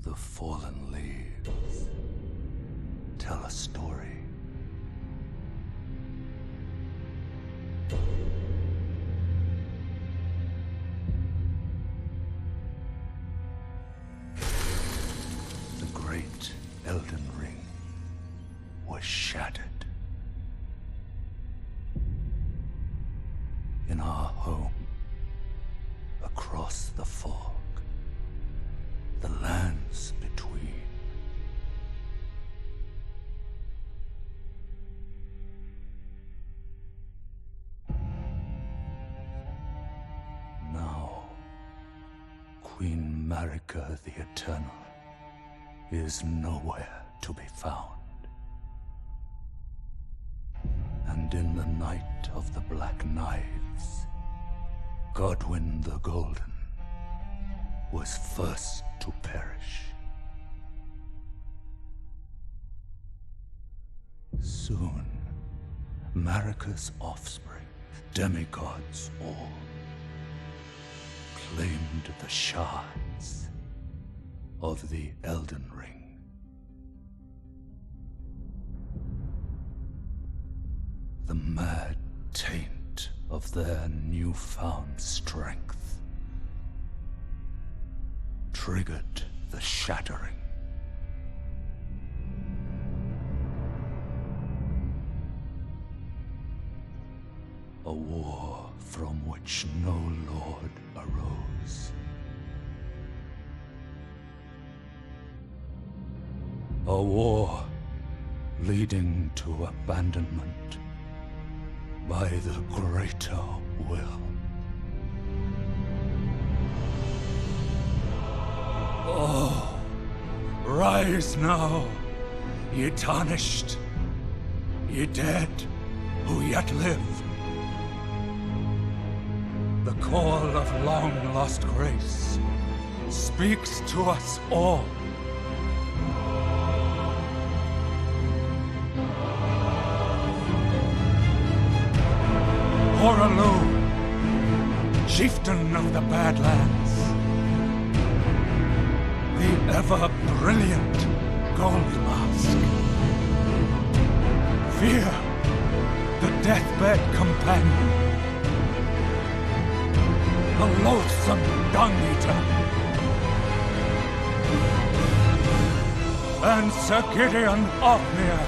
The fallen leaves tell a story. The great Elden Ring was shattered. In our home, across the fog, the lands between. Now, Queen Marika the Eternal is nowhere to be found. And in the night of the Black Knives, Godwyn the Golden was first to perish. Soon, Marika's offspring, demigods all, claimed the shards of the Elden Ring. The mad taint of their newfound strength triggered the shattering. A war from which no lord arose. A war leading to abandonment by the greater will. Oh, rise now, ye tarnished, ye dead who yet live. The call of long-lost grace speaks to us all. Horalu, chieftain of the Badlands, the ever-brilliant Gold Mask, Fear, the deathbed companion, the loathsome dung-eater, and Sir Gideon Othmere,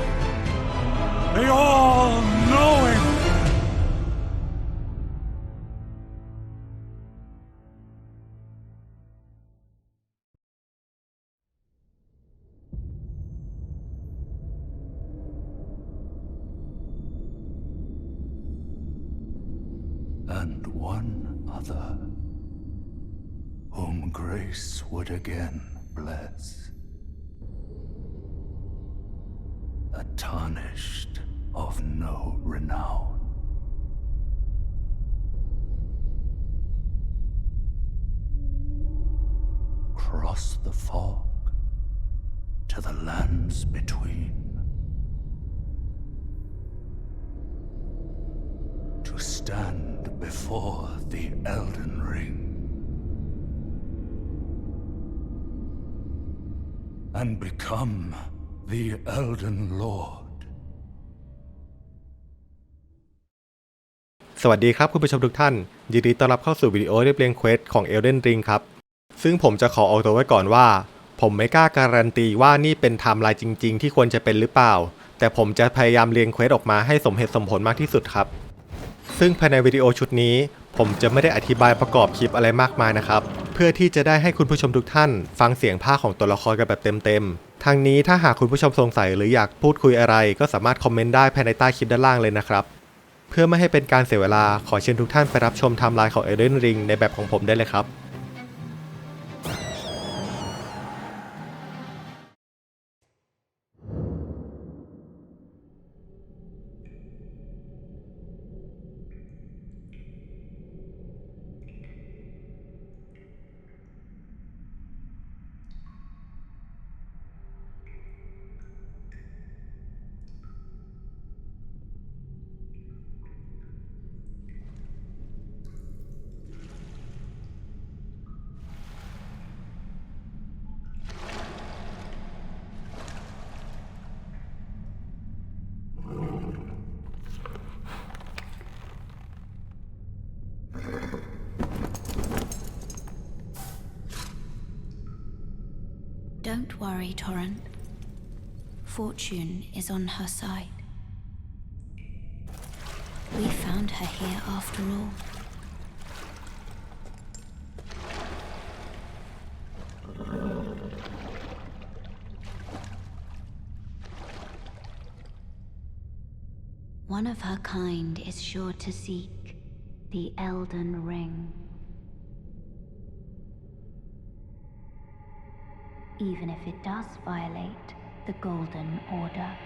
the all-knowing. And one other, whom grace would again bless, a tarnished of no renown. Cross the fog to the lands between, to stand before the Elden Ring and become the Elden Lord. สวัสดีครับคุณผู้ชมทุกท่านยินดีต้อนรับเข้าสู่วิดีโอเรียบเรียงเควสของ Elden Ring ครับซึ่งผมจะขอออกตัวไว้ก่อนว่าผมไม่กล้าการันตีว่านี่เป็นไทม์ไลน์จริงๆที่ควรจะเป็นหรือเปล่าแต่ผมจะพยายามเรียงเควสออกมาให้สมเหตุสมผลมากที่สุดครับซึ่งภายในวิดีโอชุดนี้ผมจะไม่ได้อธิบายประกอบคลิปอะไรมากมายนะครับเพื่อที่จะได้ให้คุณผู้ชมทุกท่านฟังเสียงภาคของตัวละครกันแบบเต็มๆทางนี้ถ้าหากคุณผู้ชมสงสัยหรืออยากพูดคุยอะไรก็สามารถคอมเมนต์ได้ภายในใต้คลิปด้านล่างเลยนะครับเพื่อไม่ให้เป็นการเสียเวลาขอเชิญทุกท่านไปรับชมไทม์ไลน์ของ Elden Ring ในแบบของผมได้เลยครับ Don't worry, Torrent. Fortune is on her side. We found her here after all. One of her kind is sure to seek the Elden Ring. Even if it does violate the Golden Order.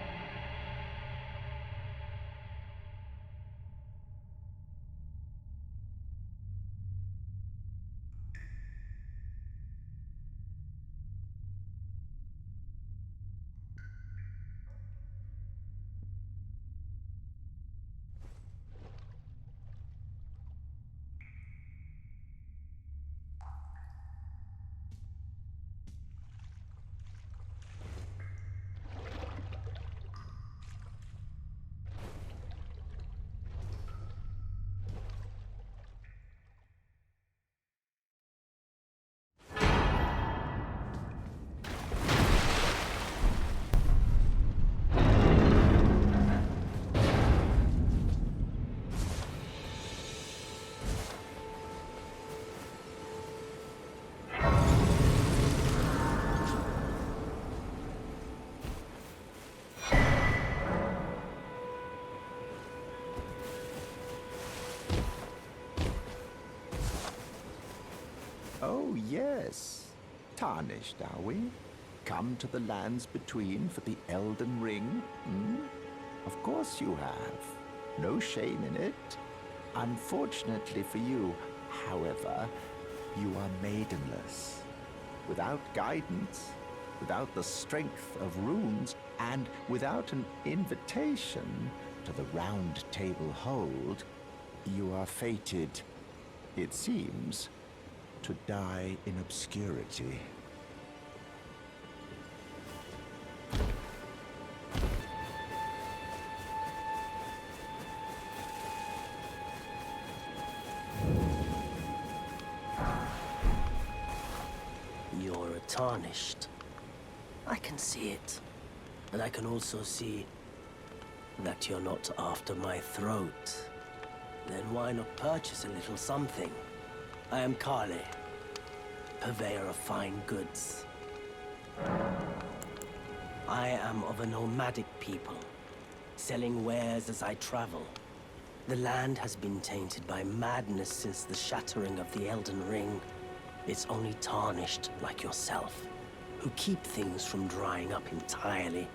Oh, yes. Tarnished, are we? Come to the lands between for the Elden Ring? Of course you have. No shame in it. Unfortunately for you, however, you are maidenless. Without guidance, without the strength of runes, and without an invitation to the Round Table Hold, you are fated, it seems, to die in obscurity. You're tarnished. I can see it. And I can also see that you're not after my throat. Then why not purchase a little something? I am Kale, purveyor of fine goods. I am of a nomadic people, selling wares as I travel. The land has been tainted by madness since the shattering of the Elden Ring. It's only tarnished like yourself, who keep things from drying up entirely.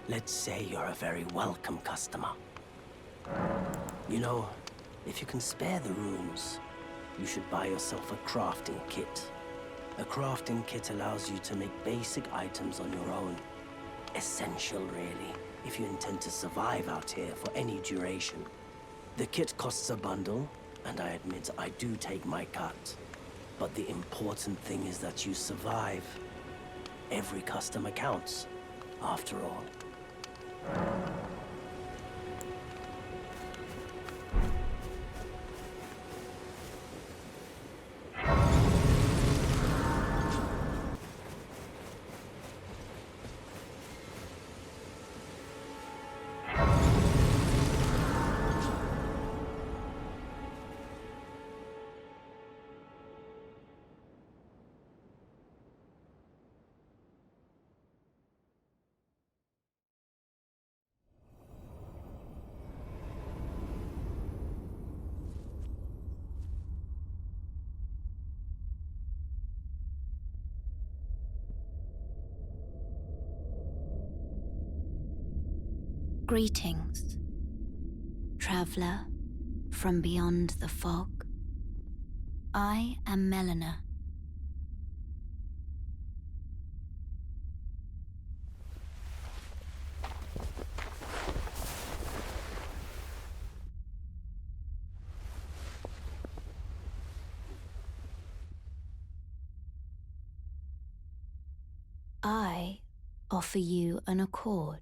Let's say you're a very welcome customer. You know, if you can spare the runes, you should buy yourself a crafting kit. A crafting kit allows you to make basic items on your own. Essential, really, if you intend to survive out here for any duration. The kit costs a bundle, and I admit I do take my cut. But the important thing is that you survive. Every customer counts, after all. Greetings, traveler from beyond the fog. I am Melina. I offer you an accord.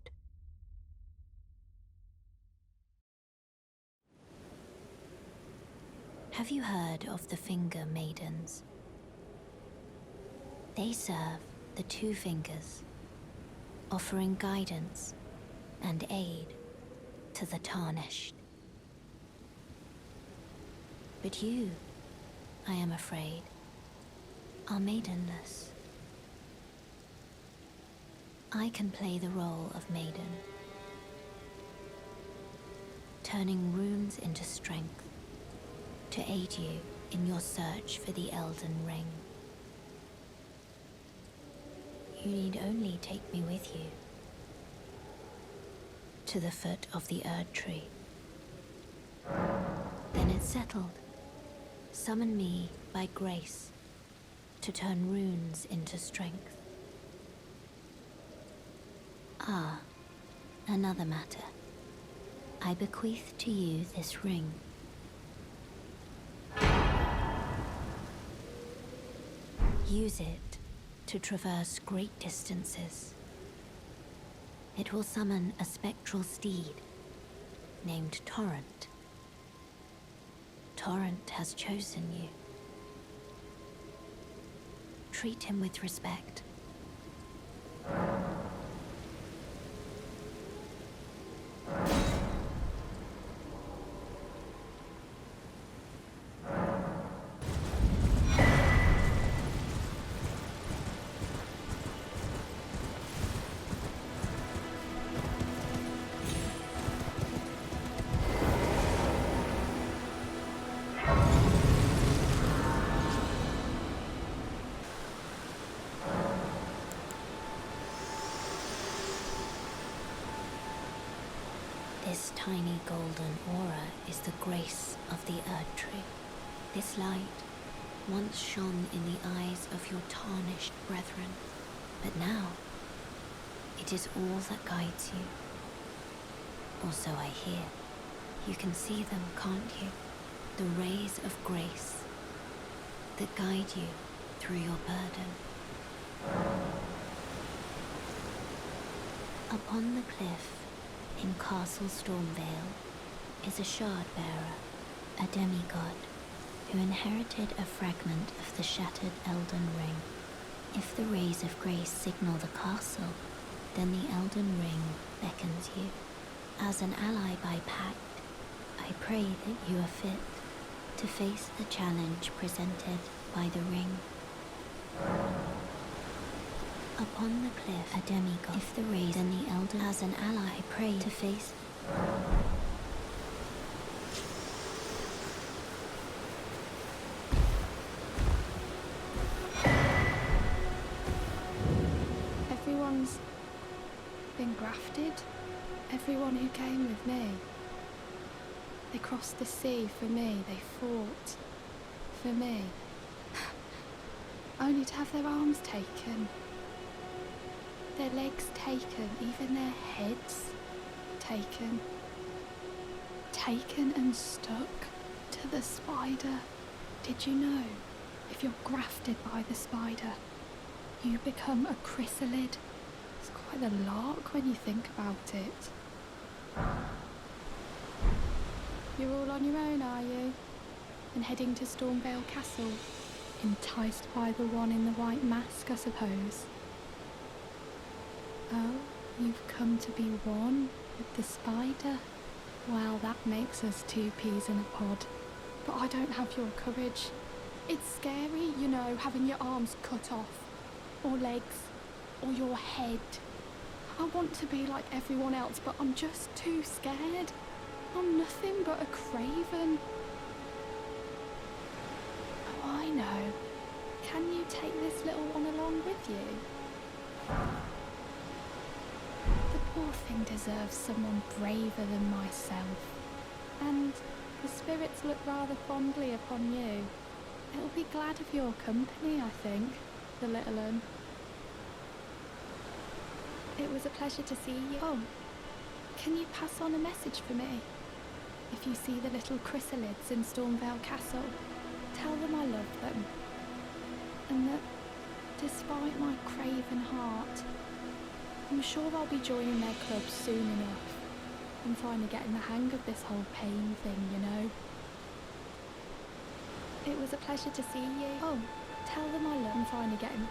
Have you heard of the Finger Maidens? They serve the two fingers, offering guidance and aid to the tarnished. But you, I am afraid, are maidenless. I can play the role of maiden, turning runes into strength to aid you in your search for the Elden Ring. You need only take me with you to the foot of the Erd Tree. Then it's settled. Summon me by grace to turn runes into strength. Ah, another matter. I bequeath to you this ring. Use it to traverse great distances. It will summon a spectral steed named Torrent. Torrent has chosen you. Treat him with respect. This tiny golden aura is the grace of the Erd Tree. This light once shone in the eyes of your tarnished brethren, but now it is all that guides you. Or so I hear. You can see them, can't you? The rays of grace that guide you through your burden. Upon the cliff in Castle Stormvale is a shard-bearer, a demigod, who inherited a fragment of the shattered Elden Ring. If the rays of grace signal the castle, then the Elden Ring beckons you. As an ally by pact, I pray that you are fit to face the challenge presented by the ring. Upon the cliff, a demigod. If the rays and the elder as an ally, I pray to face. Everyone's been grafted. Everyone who came with me. They crossed the sea for me. They fought for me. Only to have their arms taken. Their legs taken, even their heads taken. Taken and stuck to the spider. Did you know, if you're grafted by the spider, you become a chrysalid? It's quite a lark when you think about it. You're all on your own, are you? And heading to Stormvale Castle? Enticed by the one in the white mask, I suppose. Oh, you've come to be one with the spider? Well, that makes us two peas in a pod. But I don't have your courage. It's scary, you know, having your arms cut off. Or legs. Or your head. I want to be like everyone else, but I'm just too scared. I'm nothing but a craven. Oh, I know. Can you take this little one along with you? The poor thing deserves someone braver than myself. And the spirits look rather fondly upon you. It'll be glad of your company, I think, the little one. It was a pleasure to see you. Oh, can you pass on a message for me? If you see the little chrysalids in Stormvale Castle, tell them I love them. And that, despite my craven heart, I'm sure I'll be joining their club soon enough. I'm finally getting the hang of this whole pain thing, you know. It was a pleasure to see you. Oh, tell them I love them. I'm finally getting...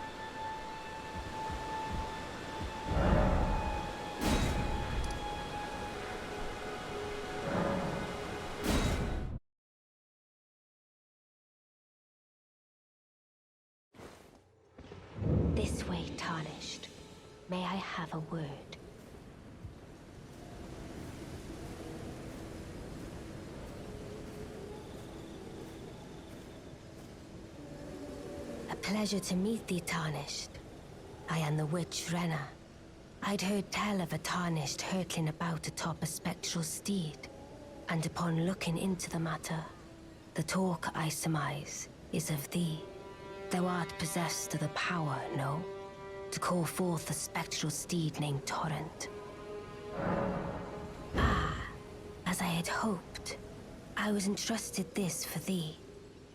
This way, tarnished. May I have a word? A pleasure to meet thee, tarnished. I am the witch Renna. I'd heard tell of a tarnished hurtling about atop a spectral steed, and upon looking into the matter, the talk I surmise is of thee. Thou art possessed of the power, no? To call forth a spectral steed named Torrent. Ah, as I had hoped, I was entrusted this for thee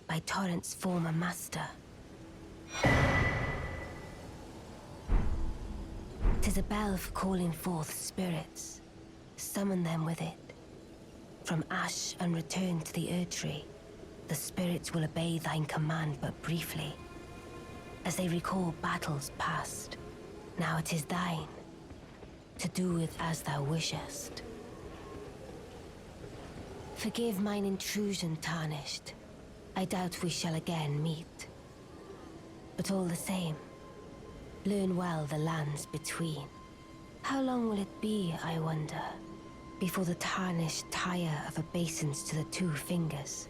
by Torrent's former master. 'Tis a bell for calling forth spirits. Summon them with it. From ash and return to the Erdtree, the spirits will obey thine command but briefly, as they recall battles past. Now it is thine, to do with as thou wishest. Forgive mine intrusion, tarnished. I doubt we shall again meet. But all the same, learn well the lands between. How long will it be, I wonder, before the tarnished tire of obeisance to the two fingers?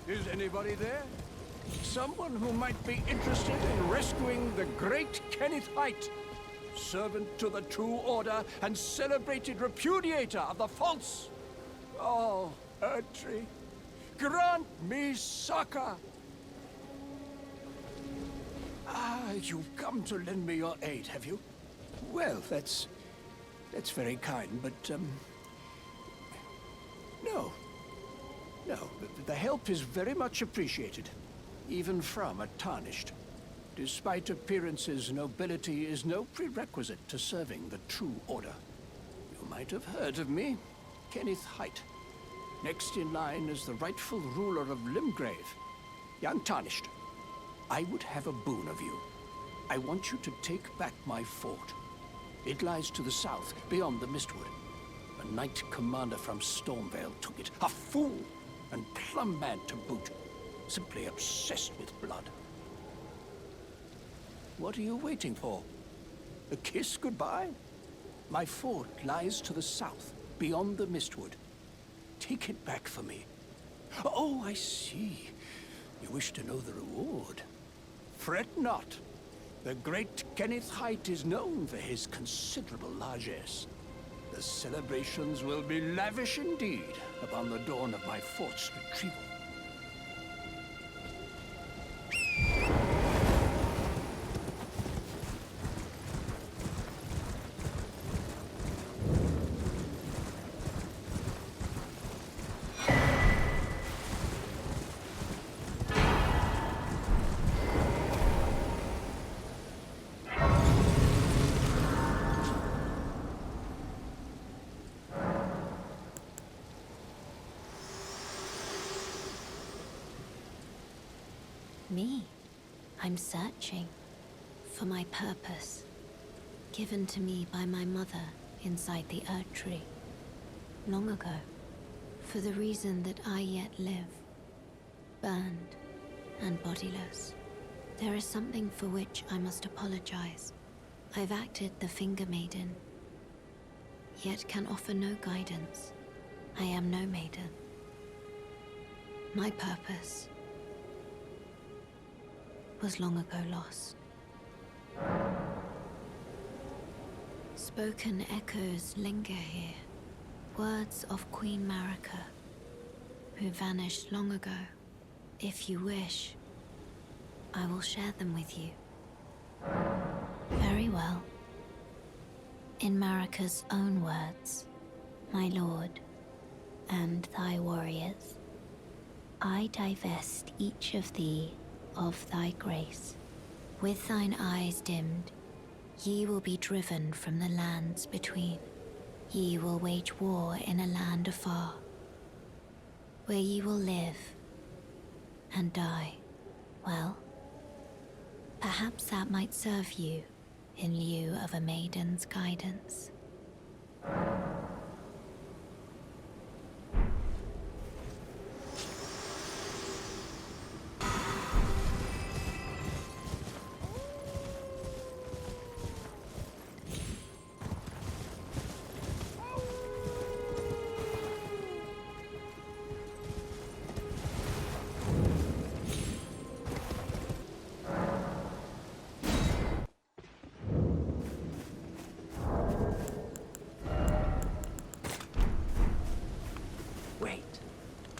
Is anybody there? Someone who might be interested in rescuing the great Kenneth Height, servant to the true order and celebrated repudiator of the false. Oh, Erdtree, grant me succor. Ah, you've come to lend me your aid, have you? Well, that's very kind, but no. No, the help is very much appreciated, even from a tarnished. Despite appearances, nobility is no prerequisite to serving the true order. You might have heard of me, Kenneth Height. Next in line is the rightful ruler of Limgrave, young tarnished. I would have a boon of you. I want you to take back my fort. It lies to the south, beyond the Mistwood. A knight commander from Stormvale took it. A fool! And plumb mad to boot, simply obsessed with blood. What are you waiting for? A kiss goodbye? My fort lies to the south, beyond the Mistwood. Take it back for me. Oh, I see. You wish to know the reward. Fret not. The great Kenneth Height is known for his considerable largesse. The celebrations will be lavish indeed upon the dawn of my fort's retrieval. Me? I'm searching for my purpose, given to me by my mother inside the Erdtree, long ago, for the reason that I yet live, burned and bodiless. There is something for which I must apologize. I've acted the Finger Maiden, yet can offer no guidance. I am no maiden. My purpose was long ago lost. Spoken echoes linger here, words of Queen Marika, who vanished long ago. If you wish, I will share them with you. Very well. In Marika's own words, my lord, and thy warriors, I divest each of thee of thy grace. With thine eyes dimmed, ye will be driven from the lands between. Ye will wage war in a land afar, where ye will live and die. Well, perhaps that might serve you in lieu of a maiden's guidance.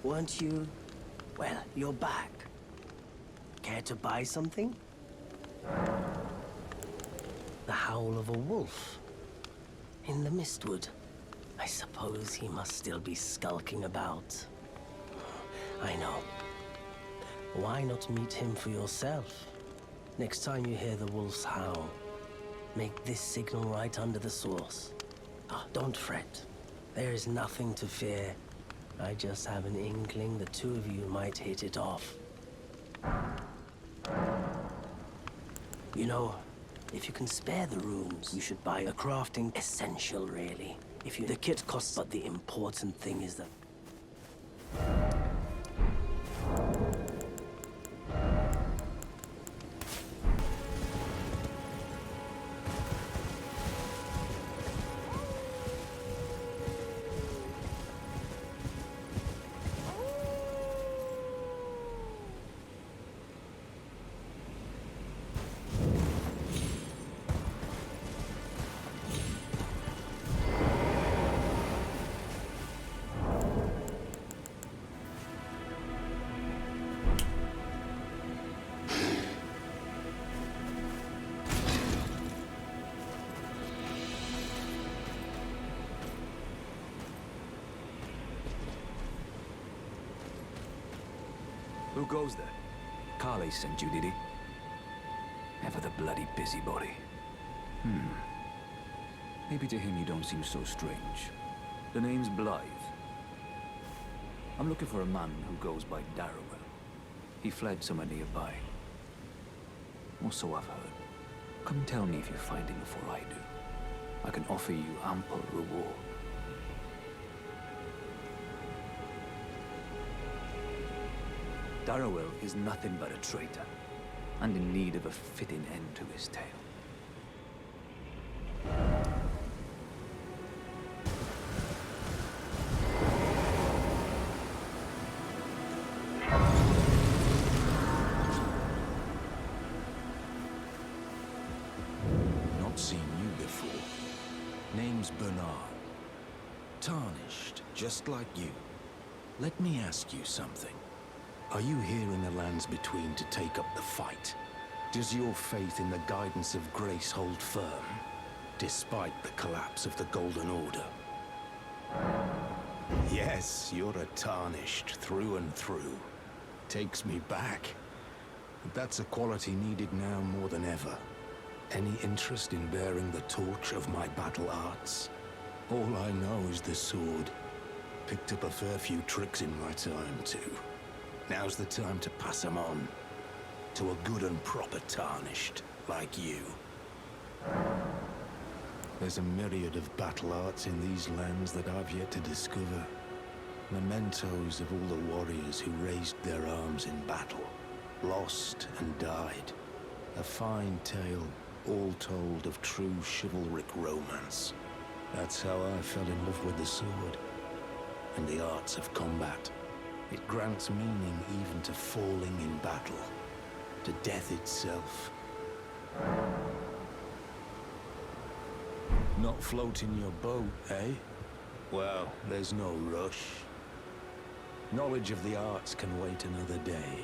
Weren't you? Well, you're back. Care to buy something? The howl of a wolf. In the mistwood. I suppose he must still be skulking about. I know. Why not meet him for yourself? Next time you hear the wolf's howl, make this signal right under the source. Don't fret. There is nothing to fear. I just have an inkling the two of you might hit it off. You know, if you can spare the runes, you should buy a crafting essential, really. The kit costs, but the important thing is that... Who goes there? Carly sent you, did he? Ever the bloody busybody. Maybe to him you don't seem so strange. The name's Blythe. I'm looking for a man who goes by Darrowell. He fled somewhere nearby. Or so I've heard. Come tell me if you find him before I do. I can offer you ample reward. Darrowell is nothing but a traitor, and in need of a fitting end to his tale. Not seen you before. Name's Bernard. Tarnished, just like you. Let me ask you something. Are you here in the lands between to take up the fight? Does your faith in the guidance of grace hold firm, despite the collapse of the Golden Order? Yes, you're a Tarnished through and through. Takes me back. But that's a quality needed now more than ever. Any interest in bearing the torch of my battle arts? All I know is the sword. Picked up a fair few tricks in my time, too. Now's the time to pass them on. To a good and proper Tarnished, like you. There's a myriad of battle arts in these lands that I've yet to discover. Mementos of all the warriors who raised their arms in battle, lost and died. A fine tale, all told of true chivalric romance. That's how I fell in love with the sword and the arts of combat. It grants meaning even to falling in battle, to death itself. Not floating your boat, eh? Well, there's no rush. Knowledge of the arts can wait another day.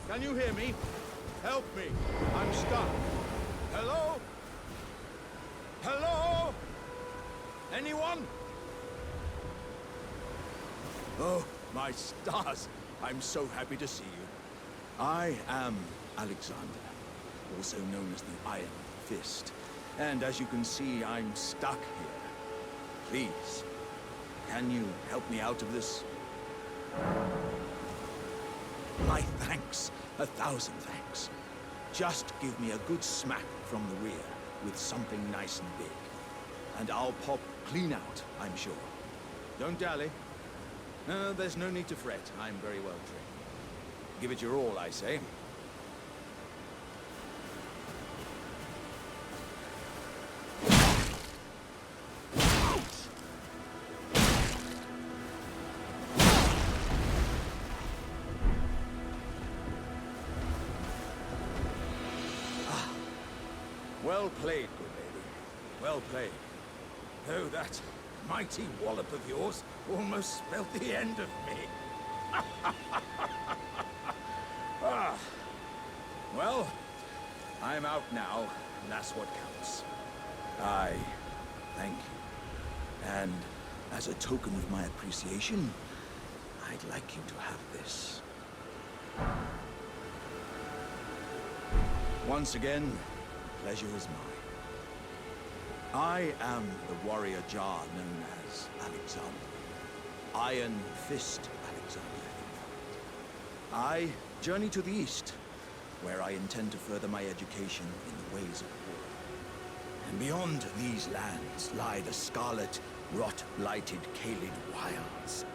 Can you hear me? Help me. I'm stuck. Hello? Hello? Anyone? Oh, my stars. I'm so happy to see you. I am Alexander. also known as the Iron Fist. And as you can see, I'm stuck here. Please, can you help me out of this? My thanks, 1,000 thanks. Just give me a good smack from the rear with something nice and big, and I'll pop clean out, I'm sure. Don't dally. No, there's no need to fret. I'm very well trained. Give it your all, I say. Well played, good lady. Well played. Though that mighty wallop of yours almost spelled the end of me. Well, I'm out now, and that's what counts. I thank you. And as a token of my appreciation, I'd like you to have this. Once again, pleasure is mine. I am the warrior Jar known as Alexander. Iron Fist Alexander, in fact. I journey to the east, where I intend to further my education in the ways of war. And beyond these lands lie the scarlet, rot-blighted Caelid wilds.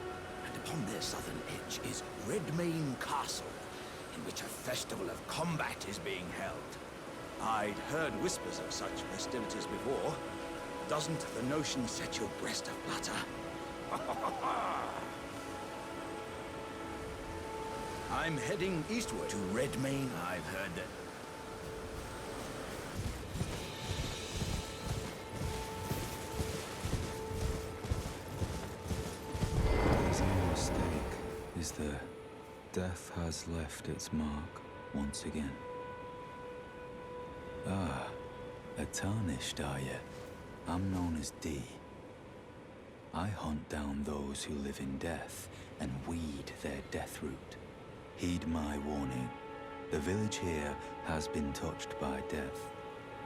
And upon their southern edge is Redmane Castle, in which a festival of combat is being held. I'd heard whispers of such festivities before. Doesn't the notion set your breast aflutter? I'm heading eastward to Redmane. I've heard that... There's no mistake, is there? Death has left its mark once again. Ah, a tarnished, are you? I'm known as D. I hunt down those who live in death and weed their death root. Heed my warning. The village here has been touched by death.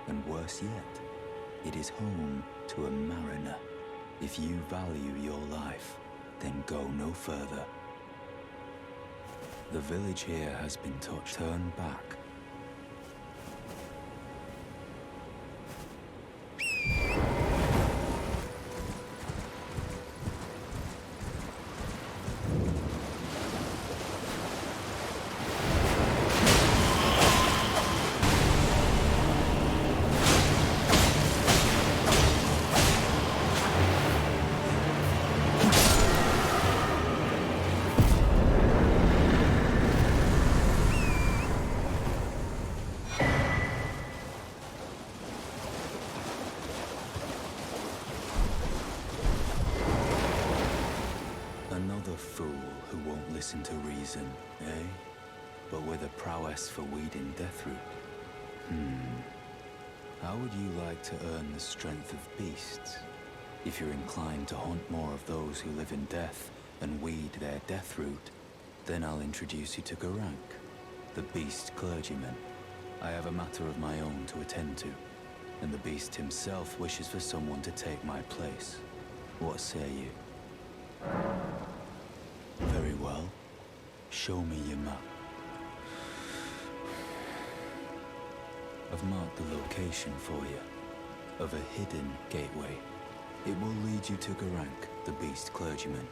And worse yet, it is home to a mariner. If you value your life, then go no further. The village here has been touched. Turn back. Another fool who won't listen to reason, eh? But with a prowess for weeding deathroot. How would you like to earn the strength of beasts? If you're inclined to hunt more of those who live in death and weed their deathroot, then I'll introduce you to Garank, the beast clergyman. I have a matter of my own to attend to, and the beast himself wishes for someone to take my place. What say you? Very well. Show me your map. I've marked the location for you, of a hidden gateway. It will lead you to Garank, the beast clergyman.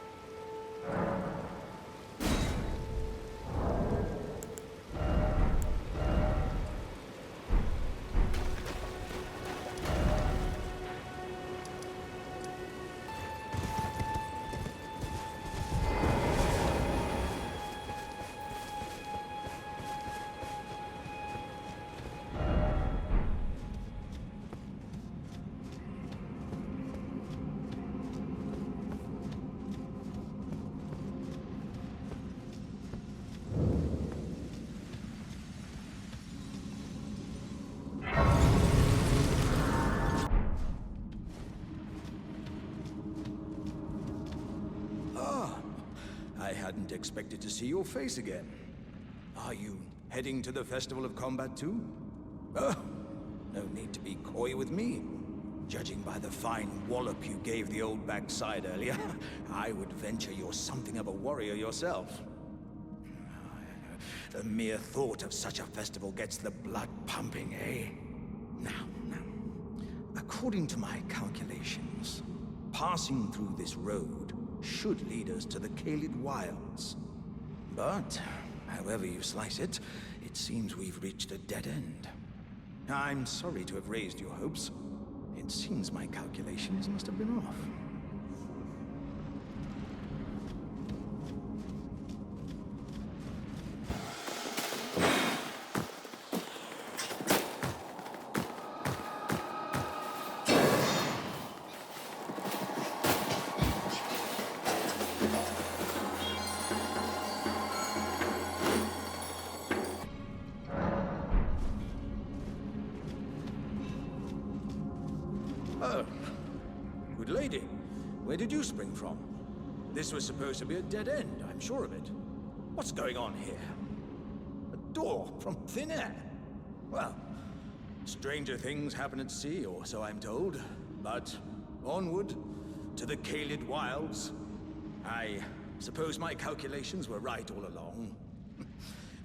I hadn't expected to see your face again. Are you heading to the Festival of Combat too? No need to be coy with me. Judging by the fine wallop you gave the old backside earlier, I would venture you're something of a warrior yourself. The mere thought of such a festival gets the blood pumping, eh? Now, according to my calculations, passing through this road should lead us to the Kaled Wilds. But, however you slice it, it seems we've reached a dead end. I'm sorry to have raised your hopes. It seems my calculations must have been off. Oh, good lady. Where did you spring from? This was supposed to be a dead end, I'm sure of it. What's going on here? A door from thin air? Well, stranger things happen at sea, or so I'm told. But onward to the Kaled Wilds. I suppose my calculations were right all along.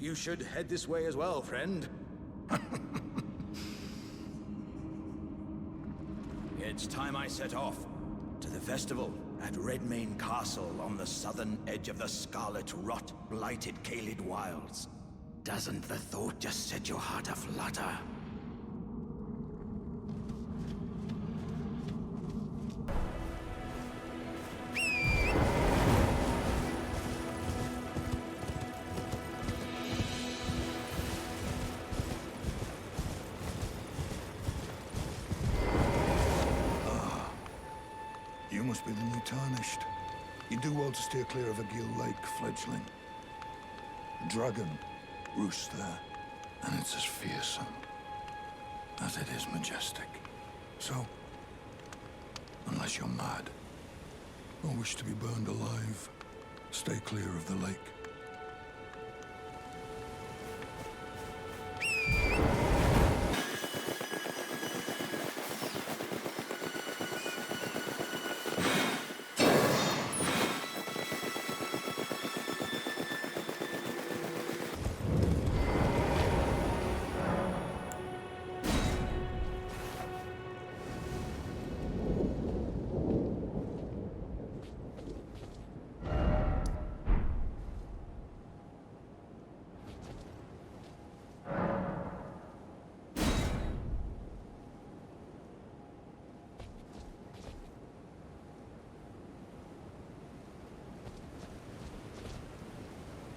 You should head this way as well, friend. It's time I set off to the festival at Redmane Castle on the southern edge of the scarlet rot-blighted Kaled Wilds. Doesn't the thought just set your heart aflutter? You must be the new Tarnished. You do well to steer clear of a Gill Lake, fledgling. A dragon roosts there, and it's as fearsome as it is majestic. So, unless you're mad or wish to be burned alive, stay clear of the lake.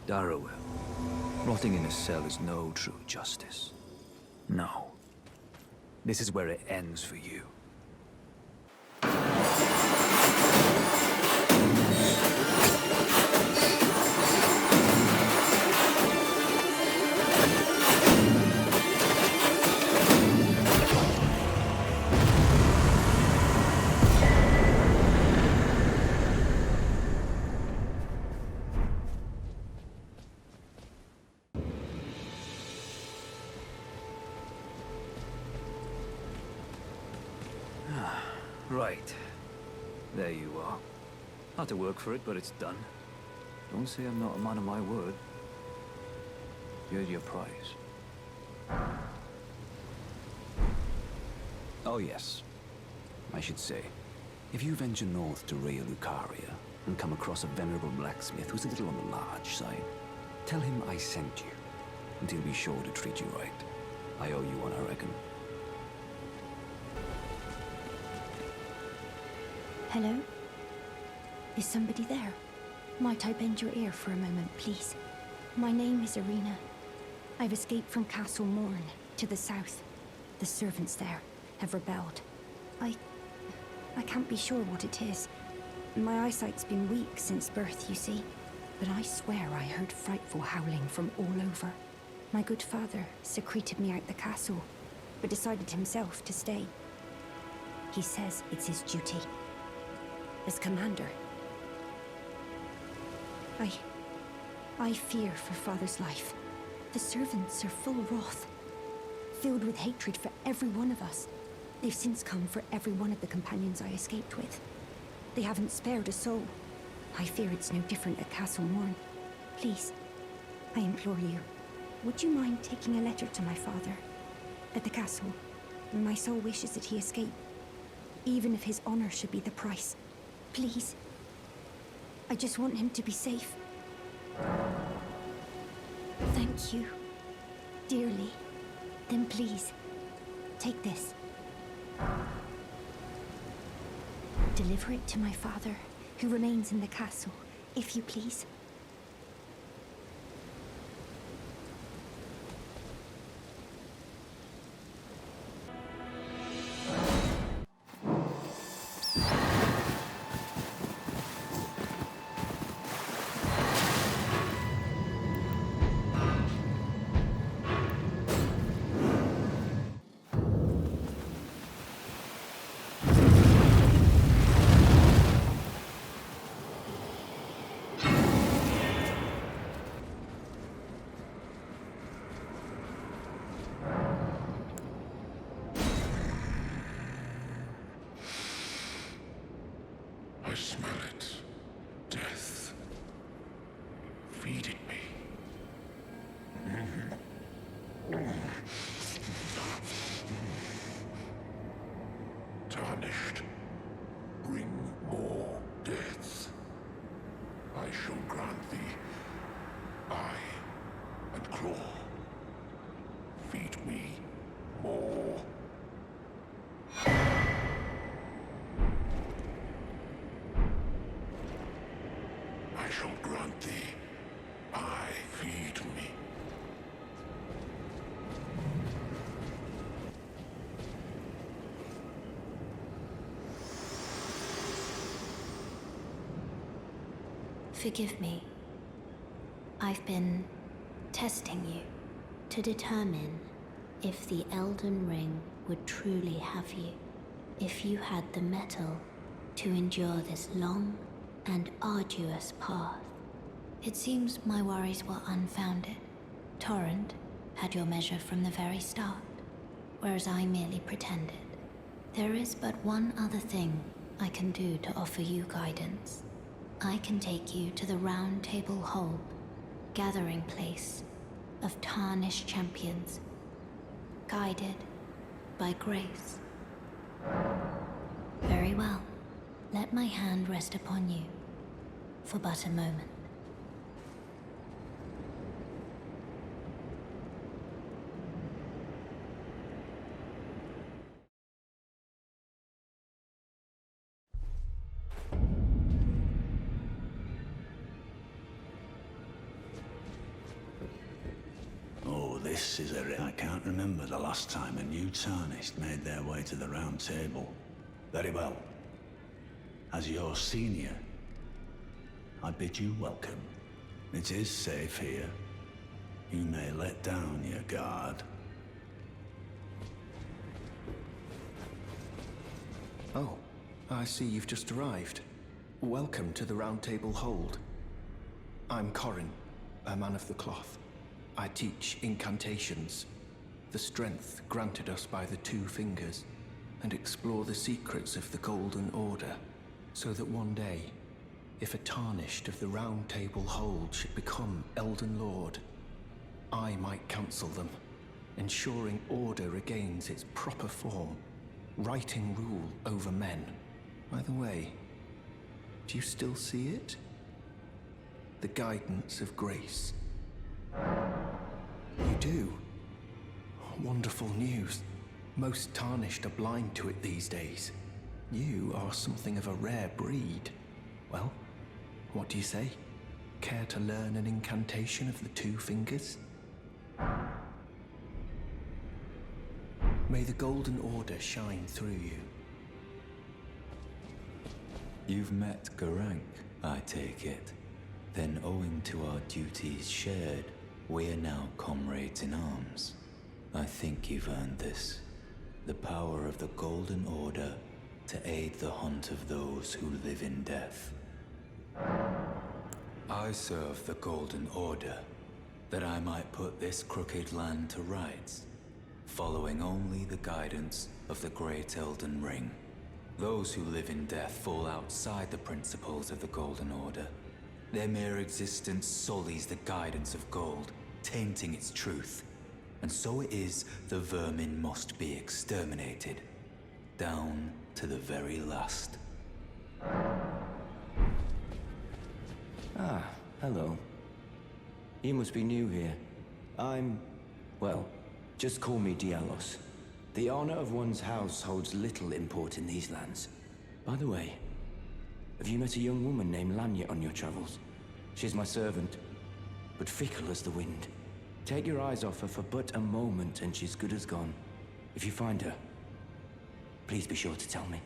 Darrowell. Rotting in a cell is no true justice. No. This is where it ends for you. Right. There you are. Had to work for it, but it's done. Don't say I'm not a man of my word. Here's your prize. Oh yes. I should say, if you venture north to Rea Lucaria and come across a venerable blacksmith who's a little on the large side, tell him I sent you, and he'll be sure to treat you right. I owe you one, I reckon. Hello? Is somebody there? Might I bend your ear for a moment, please? My name is Irina. I've escaped from Castle Morn to the south. The servants there have rebelled. I can't be sure what it is. My eyesight's been weak since birth, you see. But I swear I heard frightful howling from all over. My good father secreted me out the castle, but decided himself to stay. He says it's his duty. As commander, I fear for father's life. The servants are full wrath. filled with hatred for every one of us. They've since come for every one of the companions I escaped with. They haven't spared a soul. I fear it's no different at Castle Morn. Please, I implore you, would you mind taking a letter to my father? At the castle, my soul wishes that he escape, even if his honor should be the price. Please. I just want him to be safe. Thank you. Dearly. Then please, take this. Deliver it to my father, who remains in the castle, if you please. I smell it. Death. Feeding me. Tarnished. Bring more deaths. I shall grant thee eye and claw. Feed me more. I shall grant thee eye. Feed me. Forgive me. I've been testing you to determine if the Elden Ring would truly have you, if you had the mettle to endure this long and arduous path. It seems my worries were unfounded. Torrent had your measure from the very start, whereas I merely pretended. There is but one other thing I can do to offer you guidance. I can take you to the Round Table Hold, gathering place of tarnished champions, guided by grace. Very well. Let my hand rest upon you for but a moment. Oh, this is I can't remember the last time a new Tarnished made their way to the Round Table. Very well. As your senior, I bid you welcome. It is safe here. You may let down your guard. Oh, I see you've just arrived. Welcome to the Round Table Hold. I'm Corin, a man of the cloth. I teach incantations, the strength granted us by the Two Fingers, and explore the secrets of the Golden Order, so that one day, if a Tarnished of the Round Table Hold should become Elden Lord, I might counsel them, ensuring order regains its proper form, righting rule over men. By the way, do you still see it? The guidance of grace. You do? Wonderful news. Most Tarnished are blind to it these days. You are something of a rare breed. Well, what do you say? Care to learn an incantation of the Two Fingers? May the Golden Order shine through you. You've met Garank, I take it. Then owing to our duties shared, we're now comrades in arms. I think you've earned this. The power of the Golden Order to aid the hunt of those who live in death. I serve the Golden Order, that I might put this crooked land to rights. following only the guidance of the great Elden Ring. Those who live in death fall outside the principles of the Golden Order. Their mere existence sullies the guidance of gold, tainting its truth. And so it is the vermin must be exterminated, down to the very last. Ah, hello. You must be new here. Well, just call me Dialos. The honor of one's house holds little import in these lands. By the way, have you met a young woman named Lanya on your travels? She's my servant, but fickle as the wind. Take your eyes off her for but a moment and she's good as gone. If you find her, please be sure to tell me.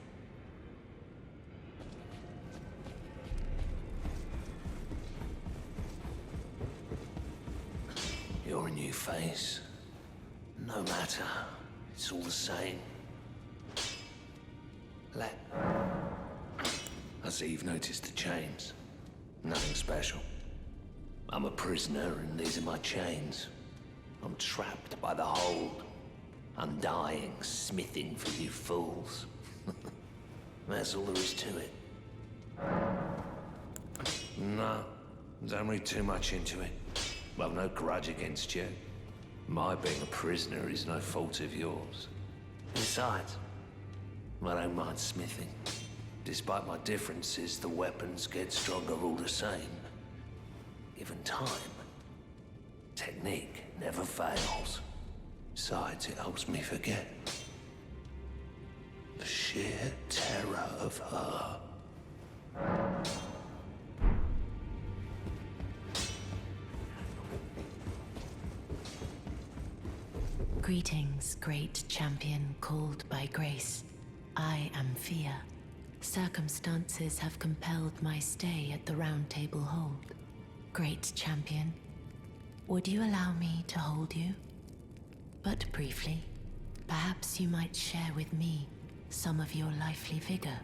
You're a new face. No matter. It's all the same. I see you've noticed the chains. Nothing special. I'm a prisoner and these are my chains. I'm trapped by the hold. I'm dying, smithing for you fools. That's all there is to it. No, don't read too much into it. Well, no grudge against you. My being a prisoner is no fault of yours. Besides, I don't mind smithing. Despite my differences, the weapons get stronger all the same. Given time, technique never fails. Besides, it helps me forget the sheer terror of her. Greetings, great champion called by grace. I am Fear. Circumstances have compelled my stay at the Round Table Hold. Great champion, would you allow me to hold you? But briefly, perhaps you might share with me some of your lively vigor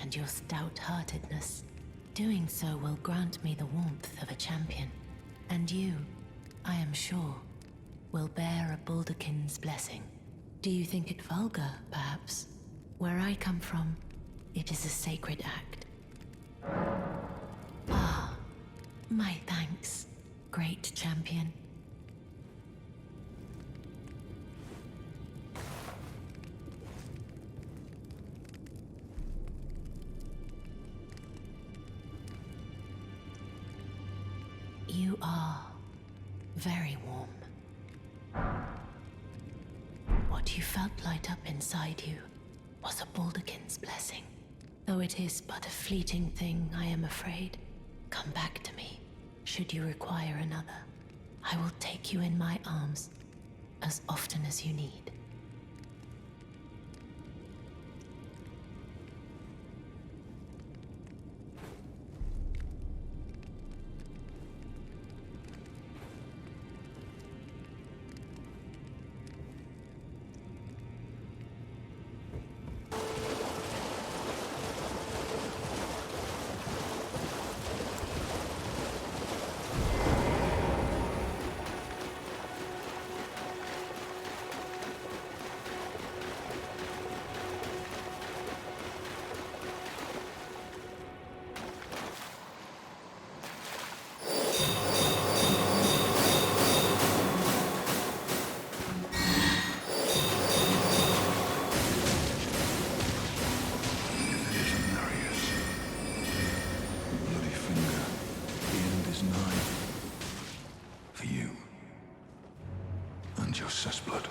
and your stout-heartedness. Doing so will grant me the warmth of a champion, and you, I am sure, will bear a Baldakin's blessing. Do you think it vulgar, perhaps? Where I come from, it is a sacred act. Ah, my thanks, great champion. You are very warm. What you felt light up inside you was a Baldakin's blessing. Though it is but a fleeting thing, I am afraid. Come back to me, should you require another. I will take you in my arms as often as you need. Blood.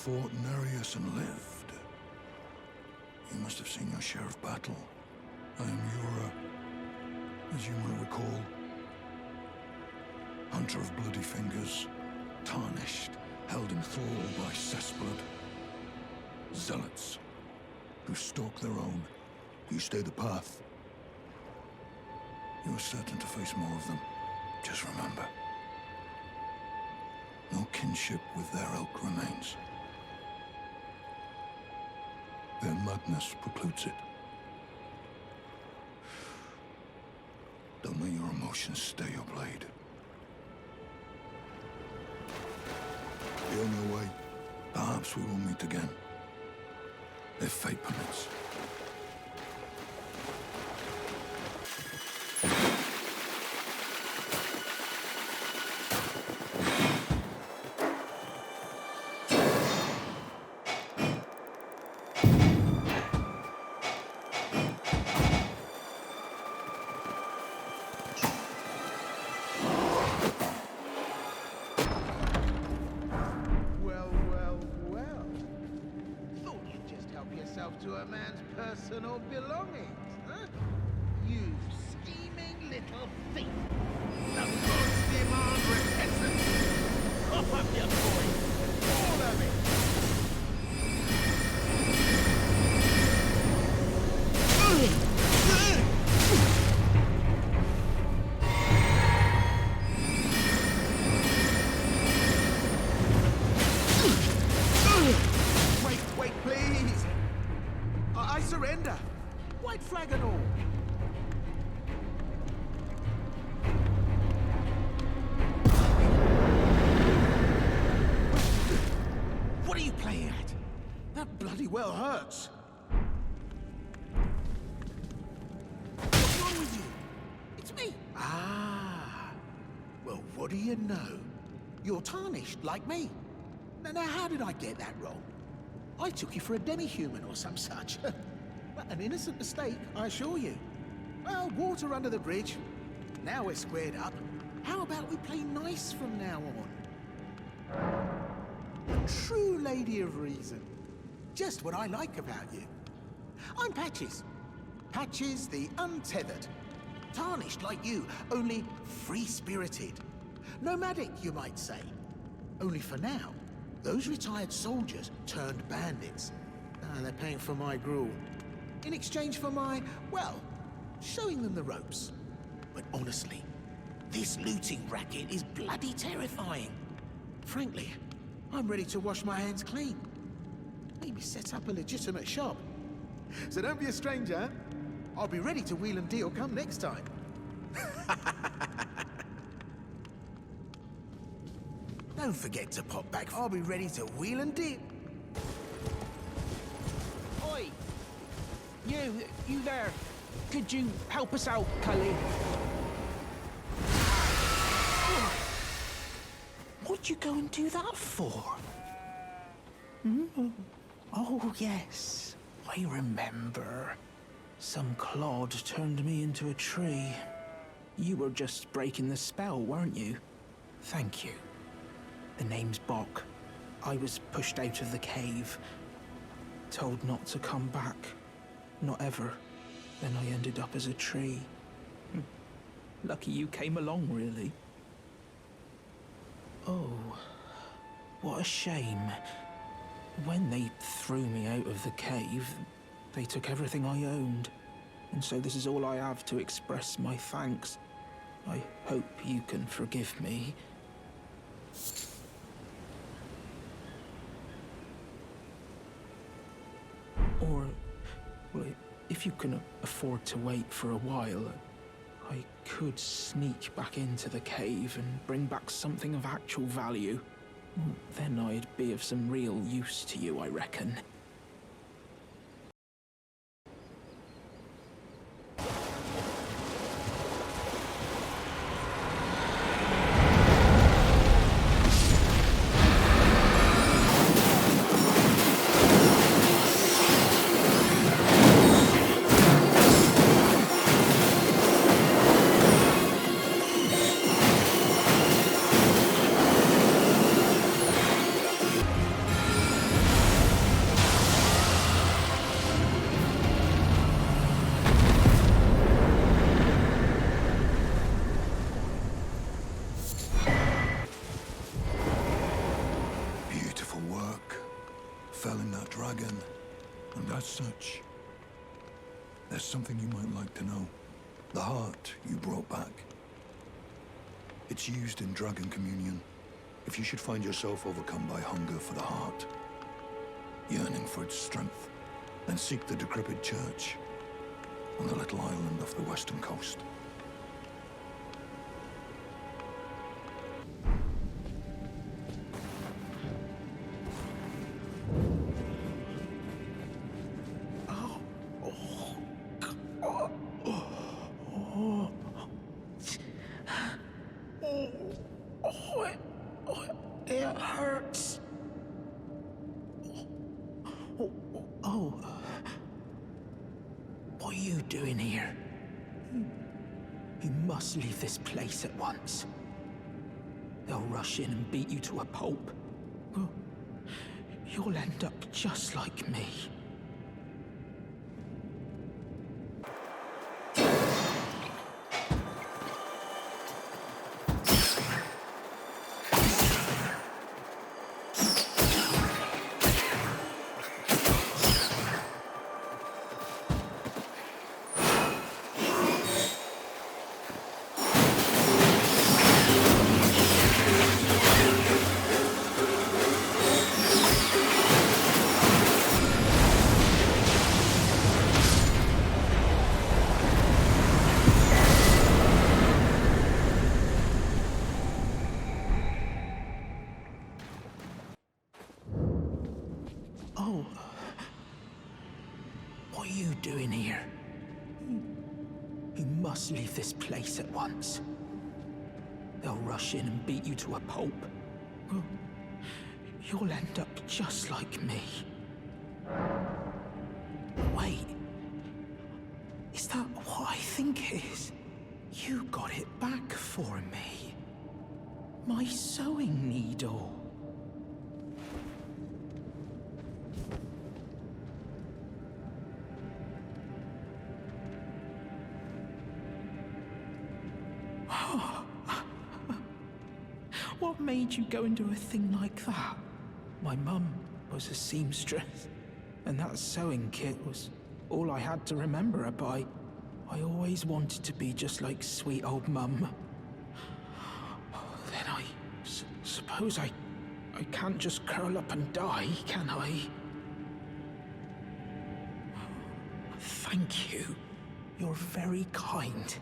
Fought Nereus and lived. You must have seen your share of battle. I am Yura, as you might recall. Hunter of bloody fingers, tarnished, held in thrall by cessblood. Zealots, who stalk their own. You stay the path. You are certain to face more of them. Just remember, no kinship with their ilk remains. Their madness precludes it. Don't let your emotions stay your blade. Be on your way. Perhaps we will meet again. If fate permits. To a man's personal belongings, huh? You scheming little thief! The gods demand repentance! Cough up your coin! All of it! Wait, please! I surrender! White flag and all! What are you playing at? That bloody well hurts! What's wrong with you? It's me! Ah! Well, what do you know? You're tarnished, like me. Now, how did I get that wrong? I took you for a demi-human or some such. An innocent mistake, I assure you. Well, water under the bridge. Now we're squared up. How about we play nice from now on? A true lady of reason. Just what I like about you. I'm Patches. Patches the Untethered. Tarnished like you, only free-spirited. Nomadic, you might say. Only for now. Those retired soldiers turned bandits. They're paying for my gruel. In exchange for my, well, showing them the ropes. But honestly, this looting racket is bloody terrifying. Frankly, I'm ready to wash my hands clean. Maybe set up a legitimate shop. So don't be a stranger. I'll be ready to wheel and deal come next time. Don't forget to pop back. I'll be ready to wheel and deal. Oi! You there. Could you help us out, Cully? What'd you go and do that for? Oh, yes. I remember. Some clod turned me into a tree. You were just breaking the spell, weren't you? Thank you. The name's Bok. I was pushed out of the cave. Told not to come back. Not ever. Then I ended up as a tree. Lucky you came along, really. Oh, what a shame. When they threw me out of the cave, they took everything I owned. And so this is all I have to express my thanks. I hope you can forgive me. Or, well, if you can afford to wait for a while, I could sneak back into the cave and bring back something of actual value. Then I'd be of some real use to you, I reckon. There's something you might like to know. The heart you brought back. It's used in Dragon Communion. If you should find yourself overcome by hunger for the heart, yearning for its strength, then seek the decrepit church on the little island off the western coast. It hurts. What are you doing here? You must leave this place at once. They'll rush in and beat you to a pulp. You'll end up just like me. What are you doing here? You must leave this place at once. They'll rush in and beat you to a pulp. You'll end up just like me. Wait. Is that what I think it is? You got it back for me. My sewing needle. What made you go and do a thing like that? My mum was a seamstress, and that sewing kit was all I had to remember her by. I always wanted to be just like sweet old mum. Then I suppose I can't just curl up and die, can I? Thank you. You're very kind.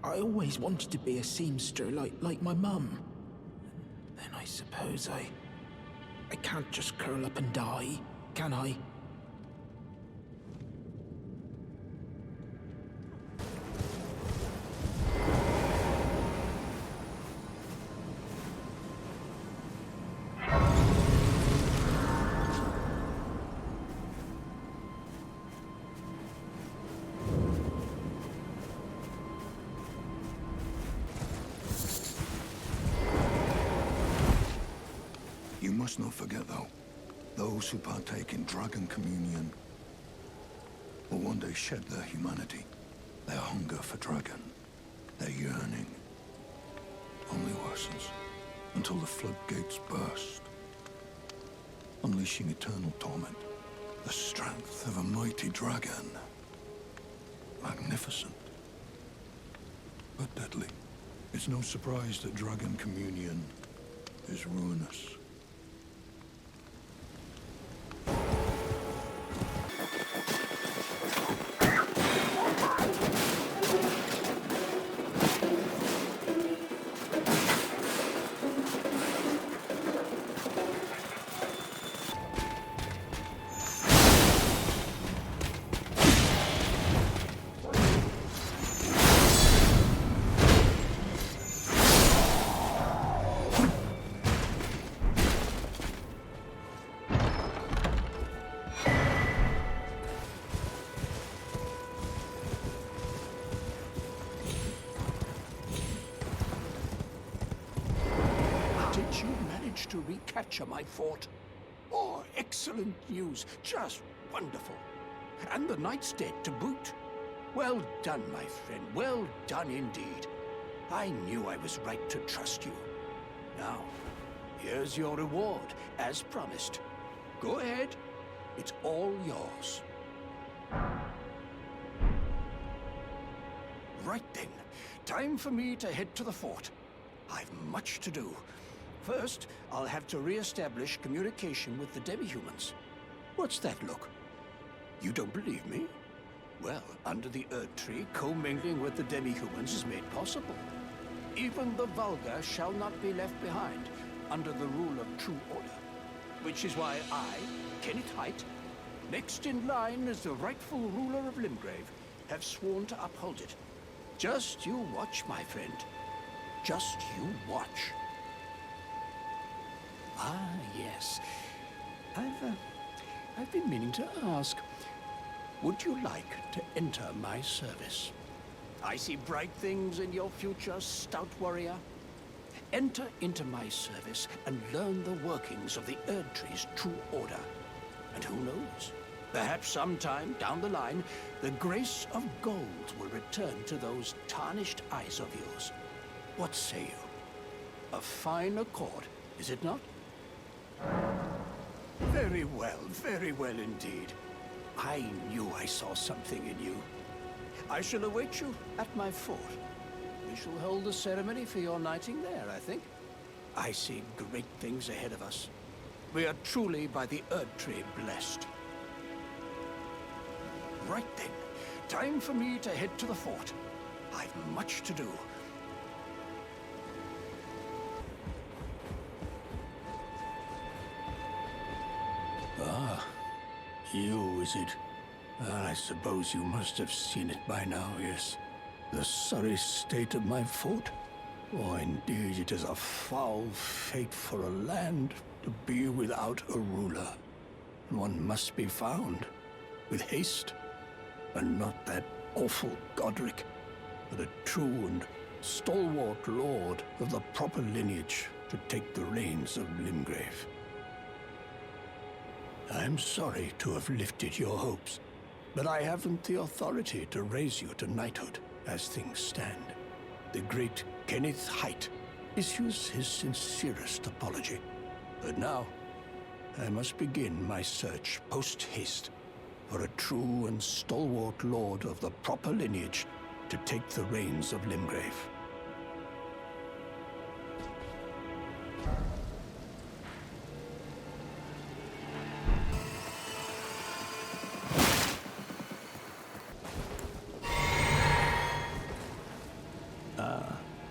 I always wanted to be a seamster like my mum. Then I suppose I can't just curl up and die, can I? You must not forget, though, those who partake in Dragon Communion will one day shed their humanity, their hunger for Dragon, their yearning only worsens until the floodgates burst, unleashing eternal torment, the strength of a mighty dragon. Magnificent, but deadly. It's no surprise that Dragon Communion is ruinous. Did you manage to recapture my fort? Oh, excellent news. Just wonderful. And the knight's dead to boot. Well done, my friend. Well done indeed. I knew I was right to trust you. Now, here's your reward, as promised. Go ahead. It's all yours. Right then, time for me to head to the fort. I've much to do. First, I'll have to re-establish communication with the demi-humans. What's that look? You don't believe me? Well, under the Erd Tree, commingling with the demi-humans is made possible. Even the vulgar shall not be left behind under the rule of true order. Which is why I, Kenneth Height, next in line as the rightful ruler of Limgrave, have sworn to uphold it. Just you watch, my friend. Just you watch. Ah, yes. I've been meaning to ask, would you like to enter my service? I see bright things in your future, stout warrior. Enter into my service and learn the workings of the Erd Tree's true order. And who knows? Perhaps sometime down the line, the grace of gold will return to those tarnished eyes of yours. What say you? A fine accord, is it not? Very well indeed. I knew I saw something in you. I shall await you at my fort. We shall hold the ceremony for your knighting there, I think. I see great things ahead of us. We are truly by the Erd Tree blessed. Right then, time for me to head to the fort. I've much to do. Ah, you, is it? I suppose you must have seen it by now, yes. The sorry state of my fort? Oh, indeed, it is a foul fate for a land to be without a ruler. One must be found, with haste, and not that awful Godric, but a true and stalwart lord of the proper lineage to take the reins of Limgrave. I'm sorry to have lifted your hopes, but I haven't the authority to raise you to knighthood as things stand. The great Kenneth Height issues his sincerest apology. But now, I must begin my search post-haste for a true and stalwart lord of the proper lineage to take the reins of Limgrave.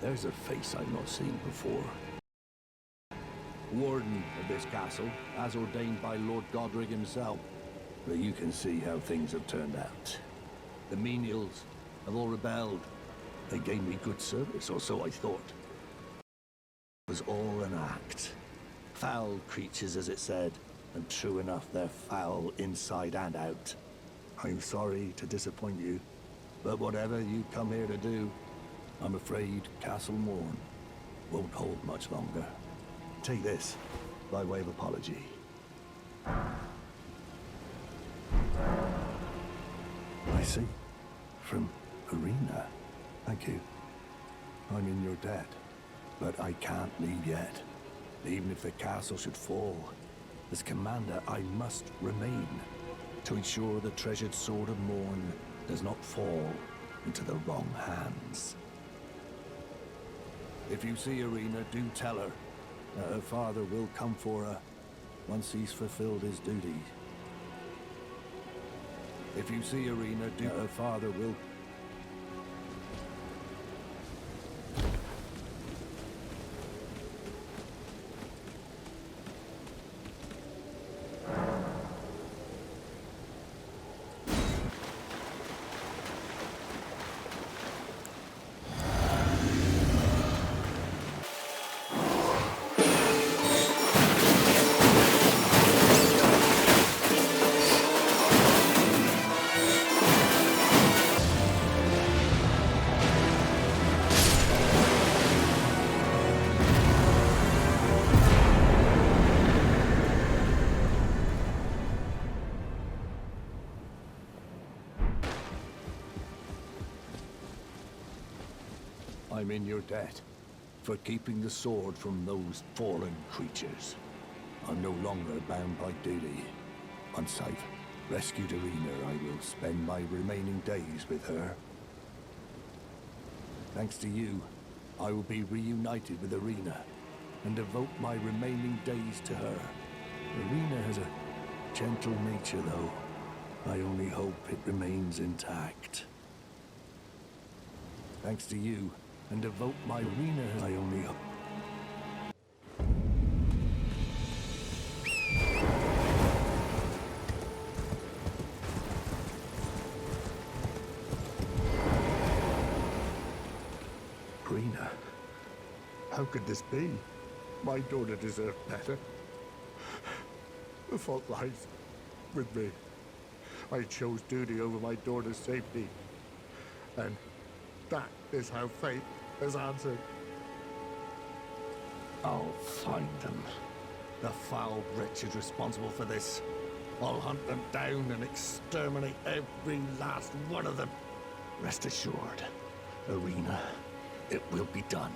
There's a face I've not seen before. Warden of this castle, as ordained by Lord Godric himself. But you can see how things have turned out. The menials have all rebelled. They gave me good service, or so I thought. It was all an act. Foul creatures, as it said, and true enough, they're foul inside and out. I'm sorry to disappoint you, but whatever you come here to do, I'm afraid Castle Morn won't hold much longer. Take this, by way of apology. I see. From Arena. Thank you. I'm in your debt, but I can't leave yet. Even if the castle should fall, as commander, I must remain to ensure the treasured sword of Morn does not fall into the wrong hands. If you see Arena, do tell her that her father will come for her once he's fulfilled his duty. If you see Arena, do her father will... I'm in your debt for keeping the sword from those fallen creatures. I'm no longer bound by duty. Once I've rescued Arena, I will spend my remaining days with her. Thanks to you, I will be reunited with Irina and devote my remaining days to her. Irina has a gentle nature, though. I only hope it remains intact. Thanks to you, and devote my Irina. I only hope. Irina, how could this be? My daughter deserved better. The fault lies with me. I chose duty over my daughter's safety. And that is how fate has answered. I'll find them. The foul wretches responsible for this. I'll hunt them down and exterminate every last one of them. Rest assured, Irina, it will be done.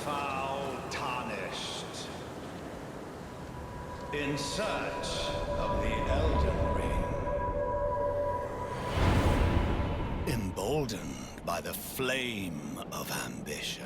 Foul tarnished. In search of the Elden Ring. Emboldened by the flame of ambition.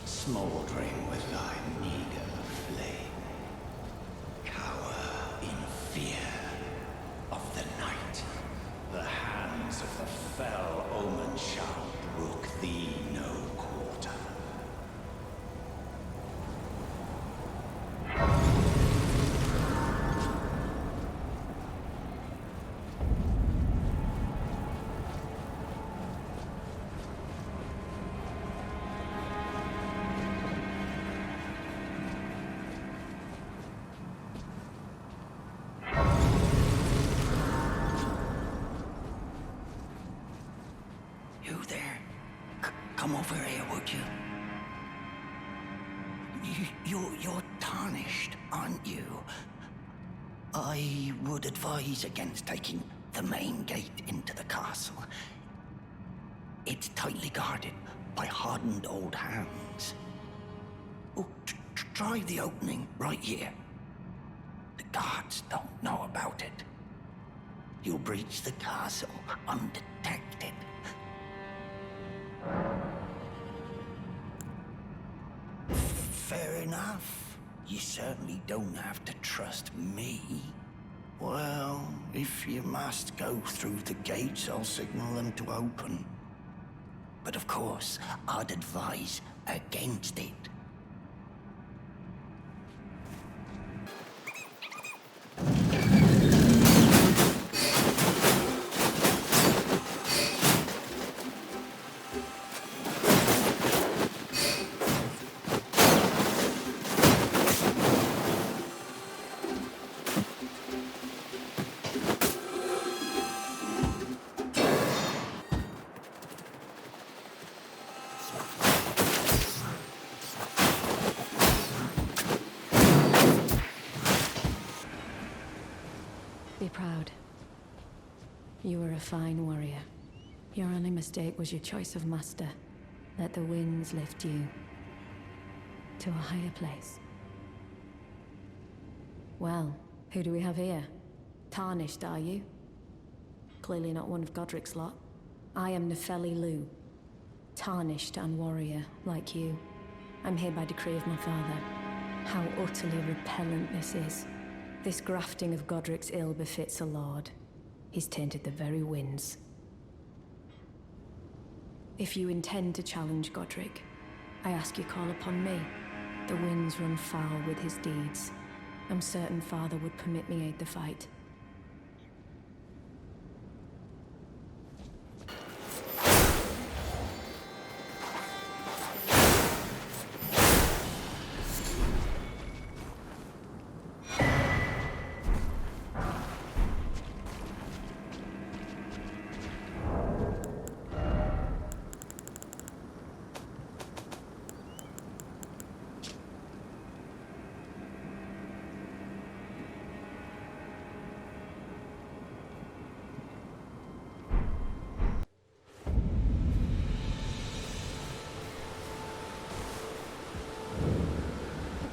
Smouldering with thy meager flame, cower in fear of the night. The hands of the fell omen shall brook thee no quarter. You there? Come over here, would you? You're tarnished, aren't you? I would advise against taking the main gate into the castle. It's tightly guarded by hardened old hands. Oh, try the opening right here. The guards don't know about it. You'll breach the castle undetected. Fair enough. You certainly don't have to trust me. Well, if you must go through the gates, I'll signal them to open. But of course, I'd advise against it. Be proud. You were a fine warrior. Your only mistake was your choice of master. Let the winds lift you to a higher place. Well, who do we have here? Tarnished, are you? Clearly not one of Godric's lot. I am Nefeli Lu. Tarnished and warrior, like you. I'm here by decree of my father. How utterly repellent this is. This grafting of Godric's ill befits a lord. He's tainted the very winds. If you intend to challenge Godric, I ask you call upon me. The winds run foul with his deeds. I'm certain father would permit me aid the fight.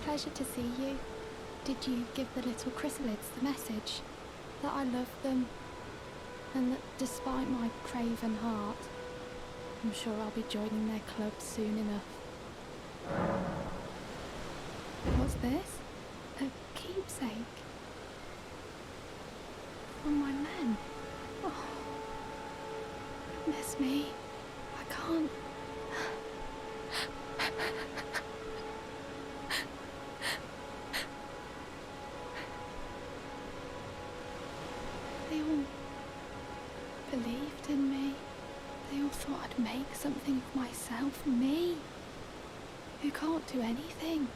Pleasure to see you. Did you give the little chrysalids the message? That I love them, and that despite my craven heart, I'm sure I'll be joining their club soon enough. What's this? A keepsake? From my men? Oh, goodness me. I can't... They all believed in me. They all thought I'd make something of myself. Me, who can't do anything.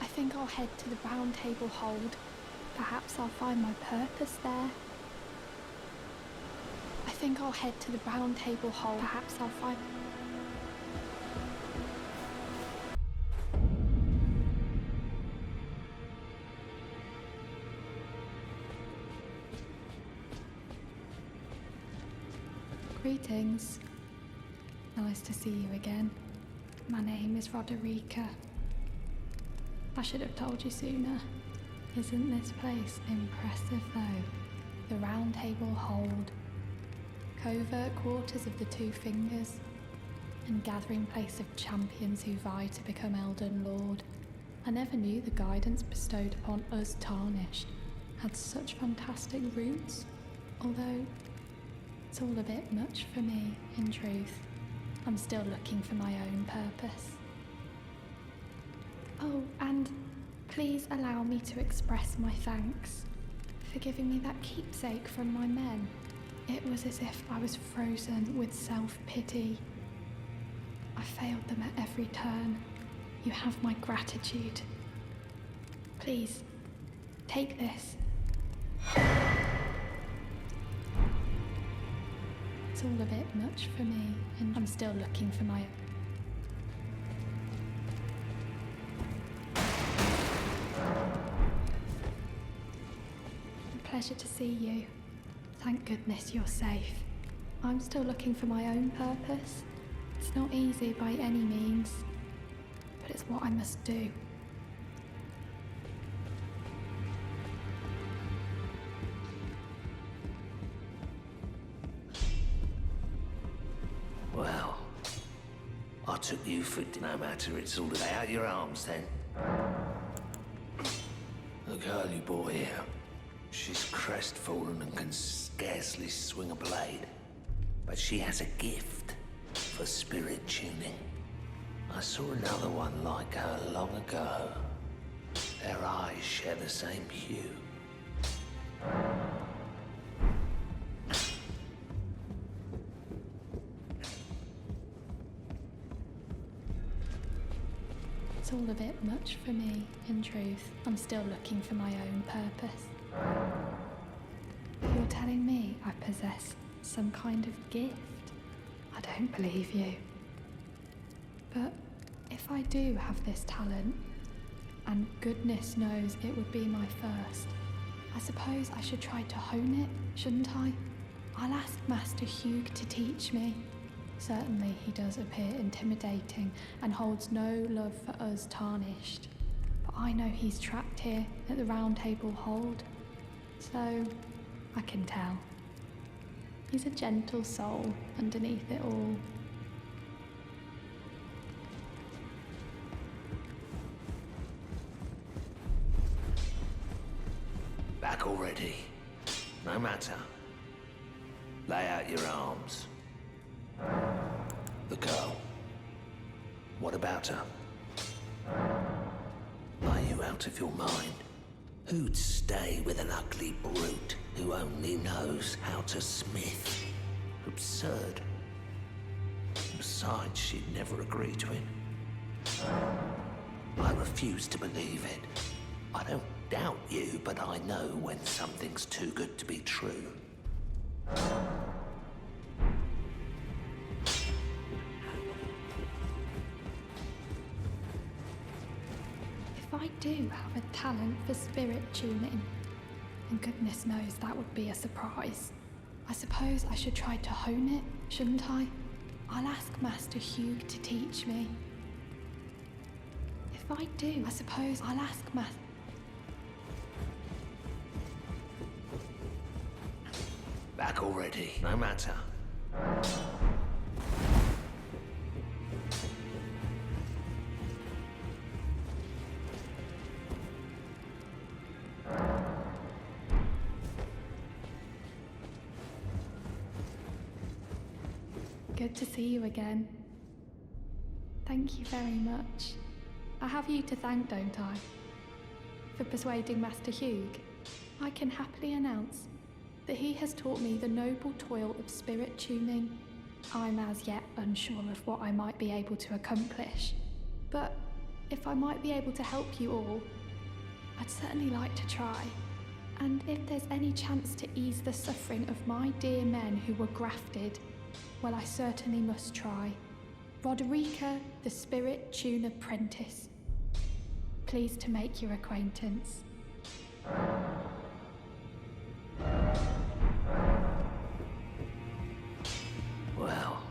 I think I'll head to the round table hold. Perhaps I'll find my purpose there. I think I'll head to the round table hold. Perhaps I'll find... Greetings. Nice to see you again. My name is Roderica. I should have told you sooner. Isn't this place impressive though? The round table hold, covert quarters of the Two Fingers, and gathering place of champions who vie to become Elden Lord. I never knew the guidance bestowed upon us Tarnished had such fantastic roots, although it's all a bit much for me, in truth. I'm still looking for my own purpose. Oh, and please allow me to express my thanks for giving me that keepsake from my men. It was as if I was frozen with self-pity. I failed them at every turn. You have my gratitude. Please, take this. It's all a bit much for me, and I'm still looking for my... A pleasure to see you. Thank goodness you're safe. I'm still looking for my own purpose. It's not easy by any means, but it's what I must do. Well, I took you for no matter, it's all lay out your arms then. The girl you brought here, she's crestfallen and can scarcely swing a blade, but she has a gift for spirit tuning. I saw another one like her long ago. Their eyes share the same hue. It's all a bit much for me, in truth. I'm still looking for my own purpose. You're telling me I possess some kind of gift? I don't believe you. But if I do have this talent, and goodness knows it would be my first, I suppose I should try to hone it, shouldn't I? I'll ask Master Hugh to teach me. Certainly he does appear intimidating and holds no love for us tarnished. But I know he's trapped here at the Round Table Hold, so I can tell. He's a gentle soul underneath it all. Back already? No matter. Lay out your arms. The girl. What about her? Are you out of your mind? Who'd stay with an ugly brute who only knows how to smith? Absurd. Besides, she'd never agree to it. I refuse to believe it. I don't doubt you, but I know when something's too good to be true. If I do have a talent for spirit tuning, and goodness knows that would be a surprise, I suppose I should try to hone it, shouldn't I? I'll ask Master Hugh to teach me. If I do, I suppose I'll ask Master... Back already? No matter. Good to see you again. Thank you very much. I have you to thank, don't I? For persuading Master Hugh. I can happily announce that he has taught me the noble toil of spirit tuning. I'm as yet unsure of what I might be able to accomplish, but if I might be able to help you all, I'd certainly like to try. And if there's any chance to ease the suffering of my dear men who were grafted, well, I certainly must try. Roderica, the Spirit Tune Apprentice. Pleased to make your acquaintance. Well,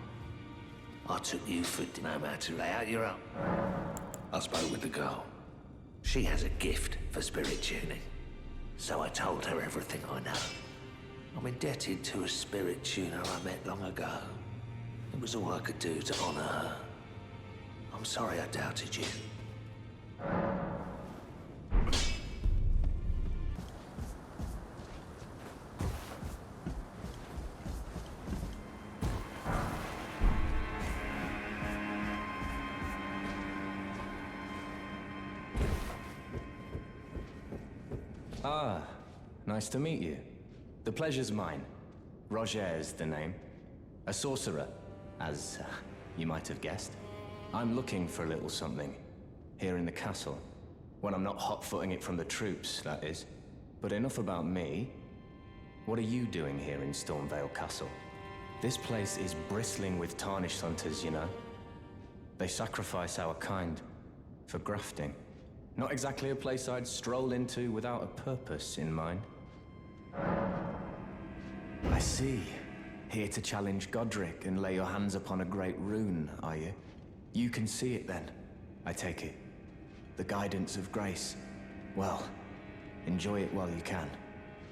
I took you for no matter. Lay out your arm. I spoke with the girl. She has a gift for spirit tuning, so I told her everything I know. I'm indebted to a spirit tuner I met long ago. It was all I could do to honor her. I'm sorry I doubted you. Ah, nice to meet you. The pleasure's mine. Roger's the name. A sorcerer, as you might have guessed. I'm looking for a little something here in the castle. When I'm not hot-footing it from the troops, that is. But enough about me. What are you doing here in Stormvale Castle? This place is bristling with tarnished hunters, you know. They sacrifice our kind for grafting. Not exactly a place I'd stroll into without a purpose in mind. I see. Here to challenge Godric and lay your hands upon a great rune, are you? You can see it then, I take it. The guidance of grace. Well, enjoy it while you can.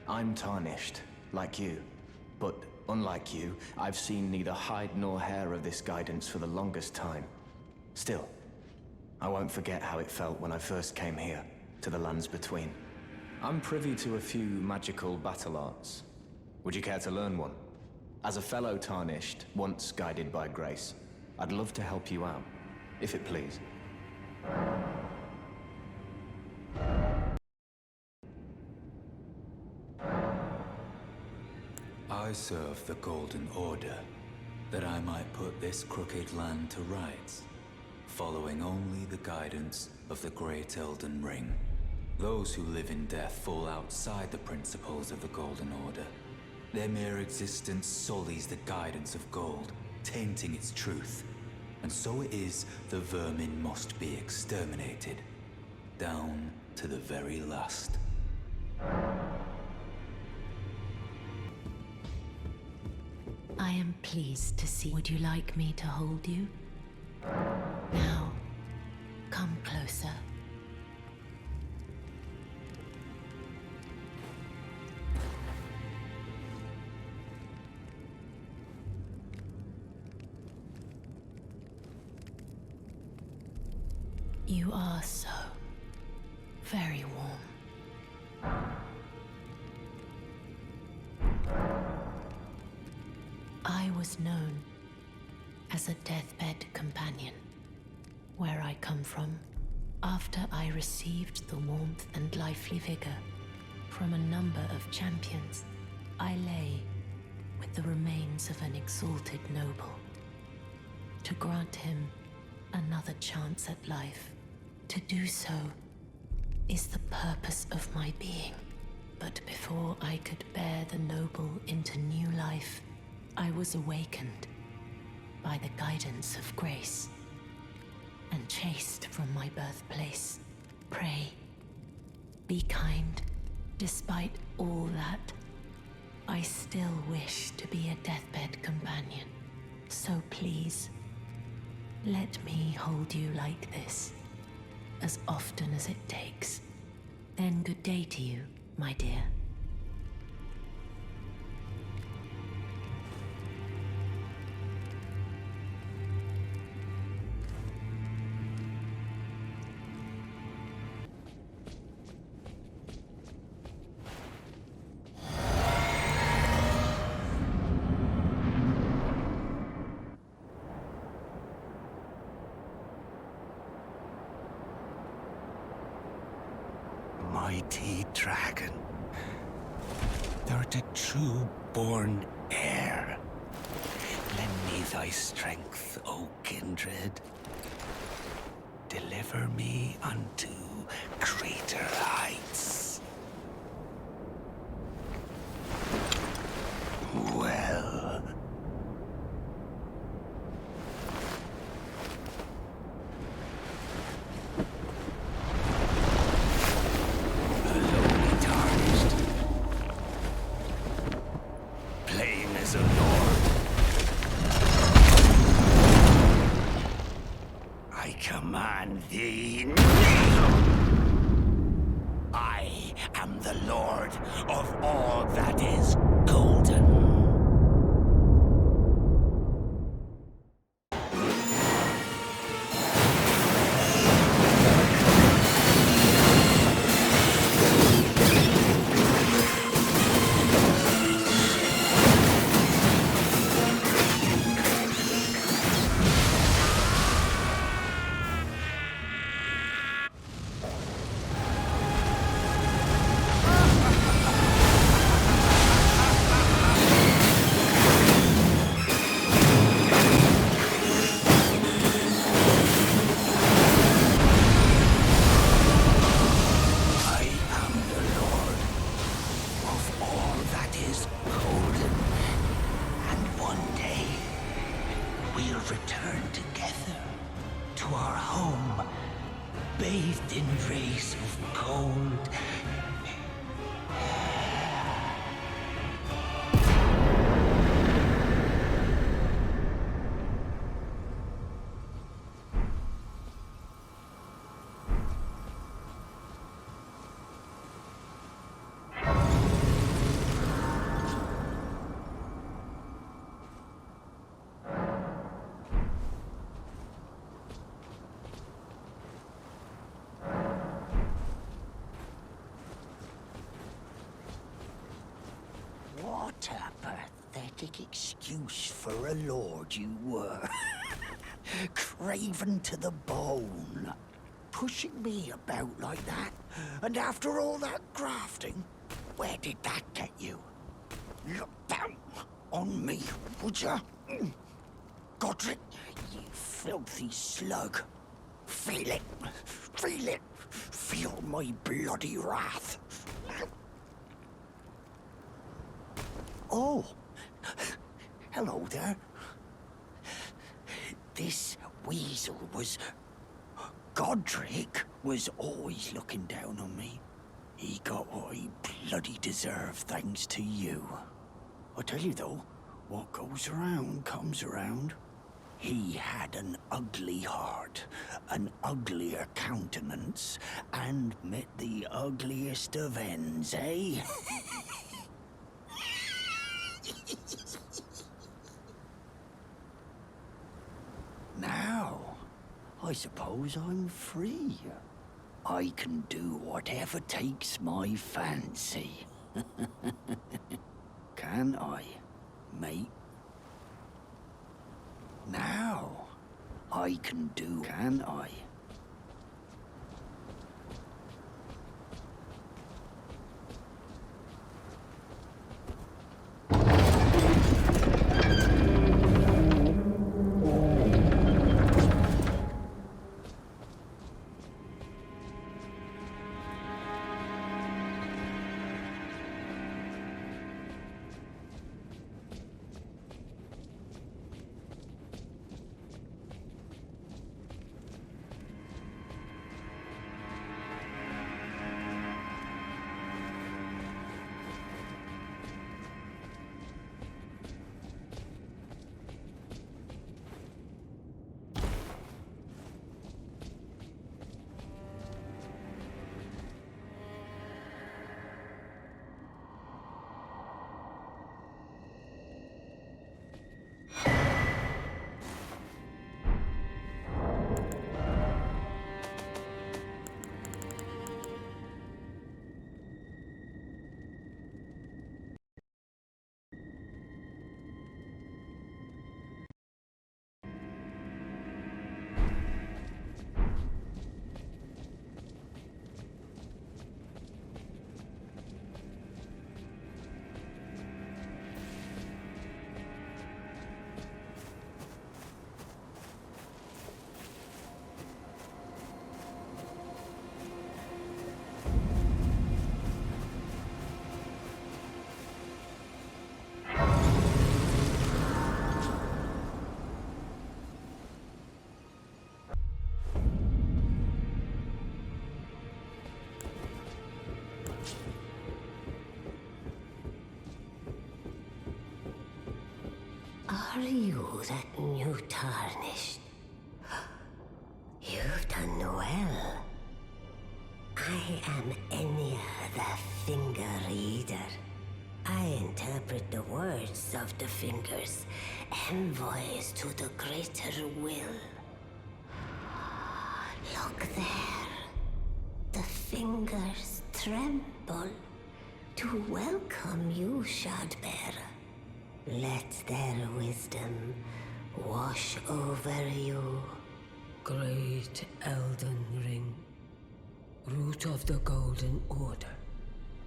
I'm tarnished, like you. But unlike you, I've seen neither hide nor hair of this guidance for the longest time. Still, I won't forget how it felt when I first came here, to the lands between. I'm privy to a few magical battle arts. Would you care to learn one? As a fellow tarnished, once guided by grace, I'd love to help you out, if it please. I serve the Golden Order, that I might put this crooked land to rights, following only the guidance of the great Elden Ring. Those who live in death fall outside the principles of the Golden Order. Their mere existence sullies the guidance of gold, tainting its truth. And so it is the vermin must be exterminated, down to the very last. I am pleased to see. Would you like me to hold you? Now, come closer. You are so very warm. I was known as a deathbed companion. Where I come from, after I received the warmth and lively vigor from a number of champions, I lay with the remains of an exalted noble. To grant him another chance at life, to do so is the purpose of my being. But before I could bear the noble into new life, I was awakened by the guidance of grace and chased from my birthplace. Pray, be kind. Despite all that, I still wish to be a deathbed companion. So please, let me hold you like this, as often as it takes. Then good day to you, my dear. Mighty dragon, thou'rt a true-born heir. Lend me thy strength, O kindred. Deliver me unto greater heights. Well, thee kneel! I am the Lord of all that is golden. Bathed in rays of gold. What a pathetic excuse for a lord you were. Craven to the bone. Pushing me about like that. And after all that grafting, where did that get you? Look down on me, would ya? Godric, you filthy slug. Feel it. Feel it. Feel my bloody wrath. Oh, hello there. This weasel was... Godric was always looking down on me. He got what he bloody deserved thanks to you. I tell you though, What goes around comes around. He had an ugly heart, an uglier countenance, and met the ugliest of ends, eh? Now, I suppose I'm free. I can do whatever takes my fancy. Can I, mate? Now, I can do, can I? Are you that new tarnished? You've done well. I am Enya the Finger Reader. I interpret the words of the fingers, envoys to the greater will. Look there. The fingers tremble to welcome you, Shardbearer. Let their wisdom wash over you. Great Elden Ring, root of the Golden Order,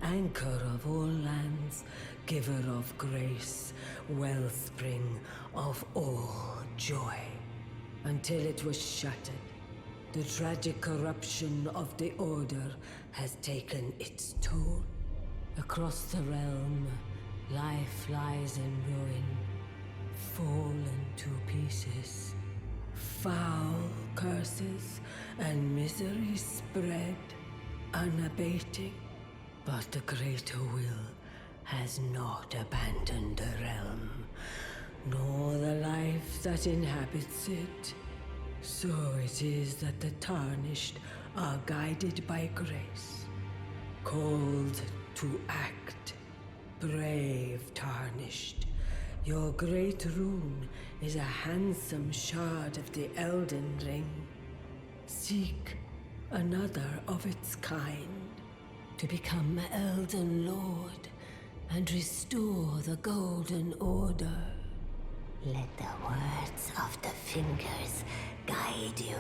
anchor of all lands, giver of grace, wellspring of all joy. Until it was shattered, the tragic corruption of the Order has taken its toll. Across the realm, life lies in ruin, fallen to pieces. Foul curses and misery spread, unabating. But the greater will has not abandoned the realm, nor the life that inhabits it. So it is that the tarnished are guided by grace, called to act. Brave tarnished, your great rune is a handsome shard of the Elden Ring. Seek another of its kind to become Elden Lord and restore the Golden Order. Let the words of the fingers guide you.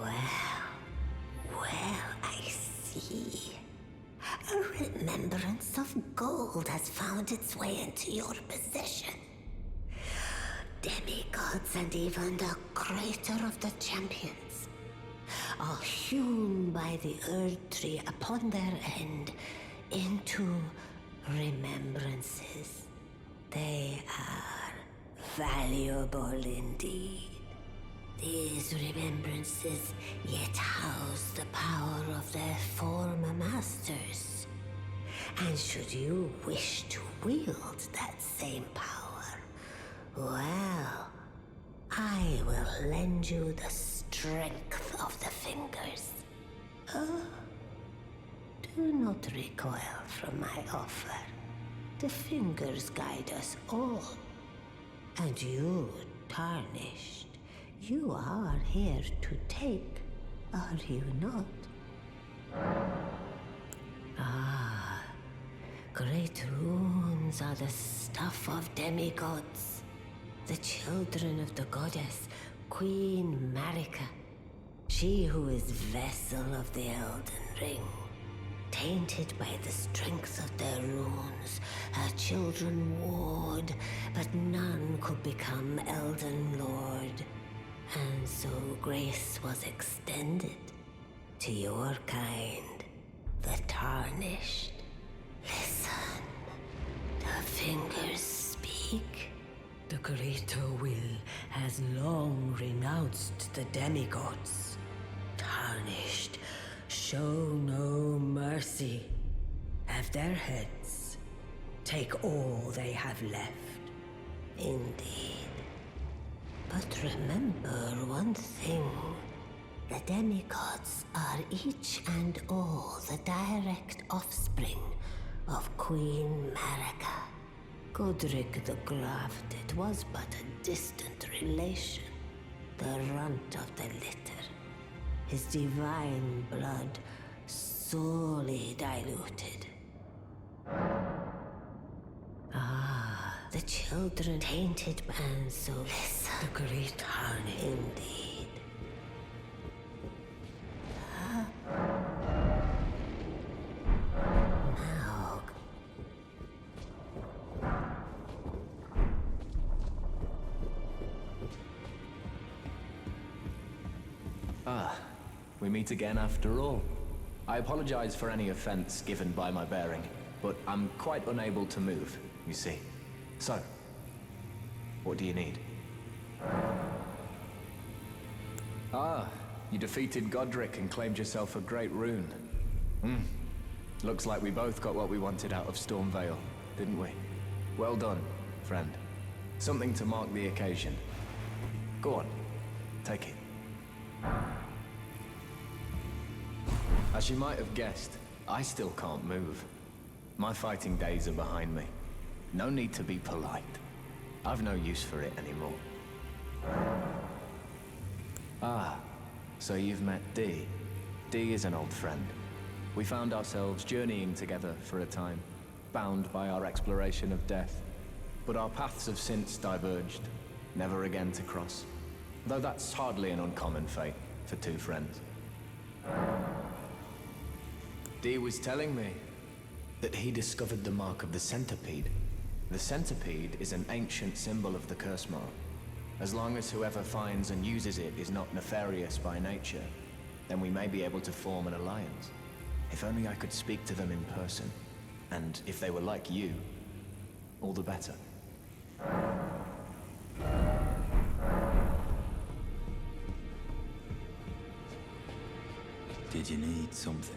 Well, I see. A remembrance of gold has found its way into your possession. Demigods and even the greater of the champions are hewn by the Earth Tree upon their end into remembrances. They are valuable indeed. These remembrances yet house the power of their former masters, And should you wish to wield that same power, well, I will lend you the strength of the fingers. Oh, do not recoil from my offer. The fingers guide us all. And you, Tarnished, you are here to take, are you not? Ah, great runes are the stuff of demigods, the children of the goddess, Queen Marika, she who is vessel of the Elden Ring. Tainted by the strength of their runes, her children warred, but none could become Elden Lord. And so grace was extended to your kind, the Tarnished. Listen, the fingers speak. The greater will has long renounced the demigods. Tarnished, show no mercy. Have their heads. Take all they have left. Indeed. But remember one thing. The demigods are each and all the direct offspring of Queen Marika. Godric the Grafted was but a distant relation, the runt of the litter. His divine blood sorely diluted. Ah, the children tainted and so listen, the great harmony indeed. Now, we meet again after all. I apologize for any offense given by my bearing, but I'm quite unable to move, you see. So, what do you need? Ah, you defeated Godric and claimed yourself a great rune. Looks like we both got what we wanted out of Stormvale, didn't we? Well done, friend. Something to mark the occasion. Go on, take it. As you might have guessed, I still can't move. My fighting days are behind me. No need to be polite. I've no use for it anymore. Ah, so you've met Dee. Dee is an old friend. We found ourselves journeying together for a time, bound by our exploration of death. But our paths have since diverged, never again to cross. Though that's hardly an uncommon fate for two friends. Dee was telling me that he discovered the mark of the centipede. The centipede is an ancient symbol of the curse mark. As long as whoever finds and uses it is not nefarious by nature, then we may be able to form an alliance. If only I could speak to them in person. And if they were like you, all the better. Did you need something?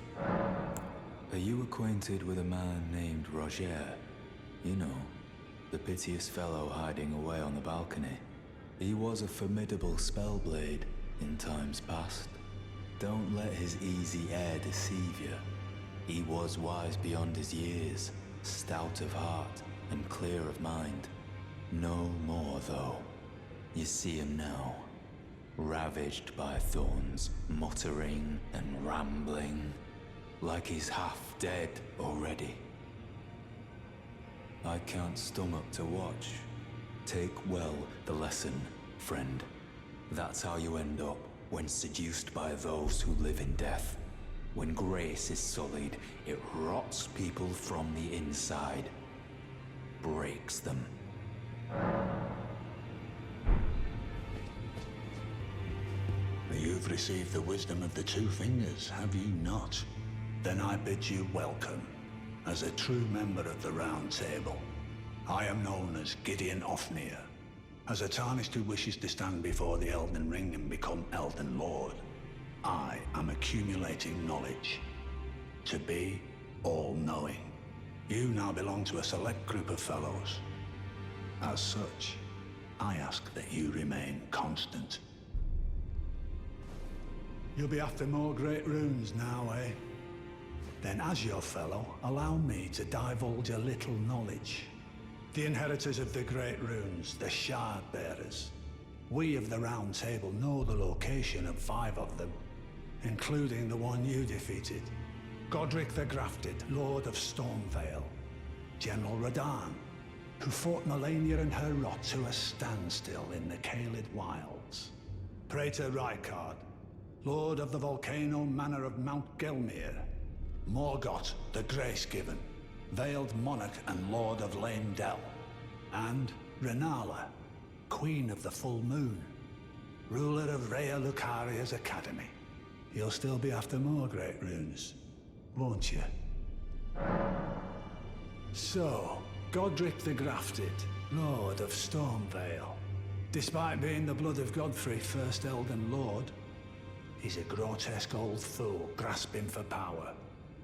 Are you acquainted with a man named Roger? You know, the piteous fellow hiding away on the balcony. He was a formidable spellblade in times past. Don't let his easy air deceive you. He was wise beyond his years, stout of heart and clear of mind. No more, though. You see him now, ravaged by thorns, muttering and rambling, like he's half dead already. I can't stomach to watch. Take well the lesson, friend. That's how you end up when seduced by those who live in death. When grace is sullied, it rots people from the inside, breaks them. You've received the wisdom of the two fingers, have you not? Then I bid you welcome, as a true member of the Round Table. I am known as Gideon Ofnir, as a Tarnished who wishes to stand before the Elden Ring and become Elden Lord. I am accumulating knowledge, to be all-knowing. You now belong to a select group of fellows. As such, I ask that you remain constant. You'll be after more great runes now, eh? Then as your fellow, allow me to divulge a little knowledge. The inheritors of the great runes, the shard bearers. We of the Round Table know the location of 5 of them, including the one you defeated. Godric the Grafted, Lord of Stormvale. General Radahn, who fought Melania and her rot to a standstill in the Caelid Wilds. Praetor Rykard, Lord of the Volcano Manor of Mount Gelmir. Morgoth the Grace-Given, Veiled Monarch and Lord of Lame Dell. And Renala, Queen of the Full Moon, ruler of Rhea Lucaria's Academy. You'll still be after more great runes, won't you? So, Godric the Grafted, Lord of Stormvale. Despite being the blood of Godfrey, first Elden Lord, he's a grotesque old fool grasping for power.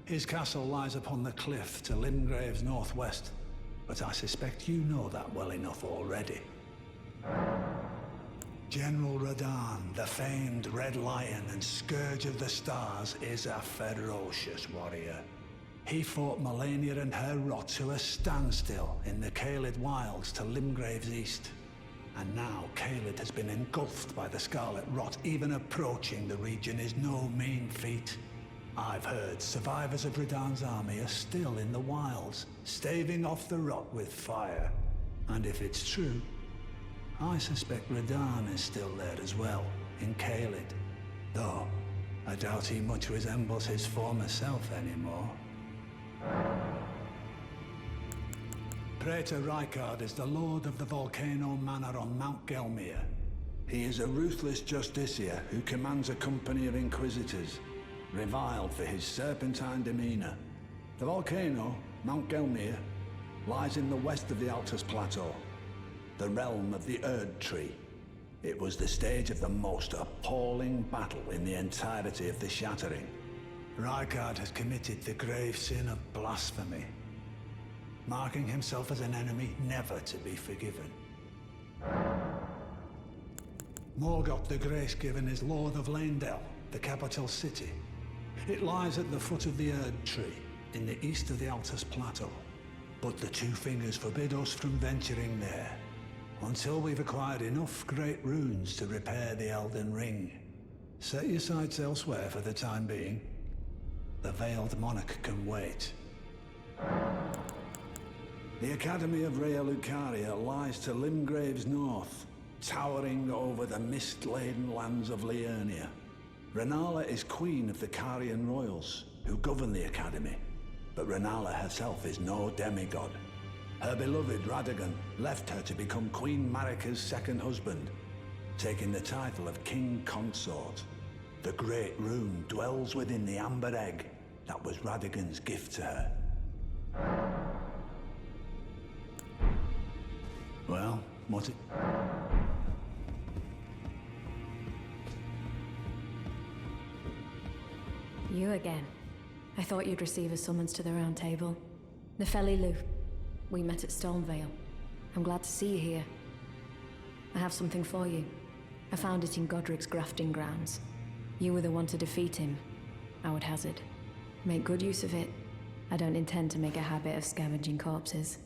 His castle lies upon the cliff to Limgrave's northwest, but I suspect you know that well enough already. General Radahn, the famed Red Lion and Scourge of the Stars, is a ferocious warrior. He fought Melania and her rot to a standstill in the Caelid Wilds to Limgrave's east. And now Caelid has been engulfed by the Scarlet Rot. Even approaching the region is no mean feat. I've heard survivors of Radahn's army are still in the wilds, staving off the rot with fire. And if it's true, I suspect Radahn is still there as well, in Caelid. Though, I doubt he much resembles his former self anymore. Praetor Rykard is the Lord of the Volcano Manor on Mount Gelmir. He is a ruthless justiciar who commands a company of inquisitors, reviled for his serpentine demeanor. The volcano, Mount Gelmir, lies in the west of the Altus Plateau, the realm of the Erd Tree. It was the stage of the most appalling battle in the entirety of the Shattering. Rykard has committed the grave sin of blasphemy, marking himself as an enemy never to be forgiven. Morgoth the Grace-Given is Lord of Leyndell, the capital city. It lies at the foot of the Erd Tree, in the east of the Altus Plateau. But the Two Fingers forbid us from venturing there, until we've acquired enough great runes to repair the Elden Ring. Set your sights elsewhere for the time being. The Veiled Monarch can wait. The Academy of Rhea Lucaria lies to Limgrave's north, towering over the mist-laden lands of Liurnia. Renala is queen of the Carian royals, who govern the Academy, but Renala herself is no demigod. Her beloved Radagon left her to become Queen Marika's second husband, taking the title of King Consort. The Great Rune dwells within the Amber Egg that was Radagon's gift to her. Well, what's it? You again. I thought you'd receive a summons to the Round Table. Nefeli Lu. We met at Stormvale. I'm glad to see you here. I have something for you. I found it in Godric's grafting grounds. You were the one to defeat him, I would hazard. Make good use of it. I don't intend to make a habit of scavenging corpses.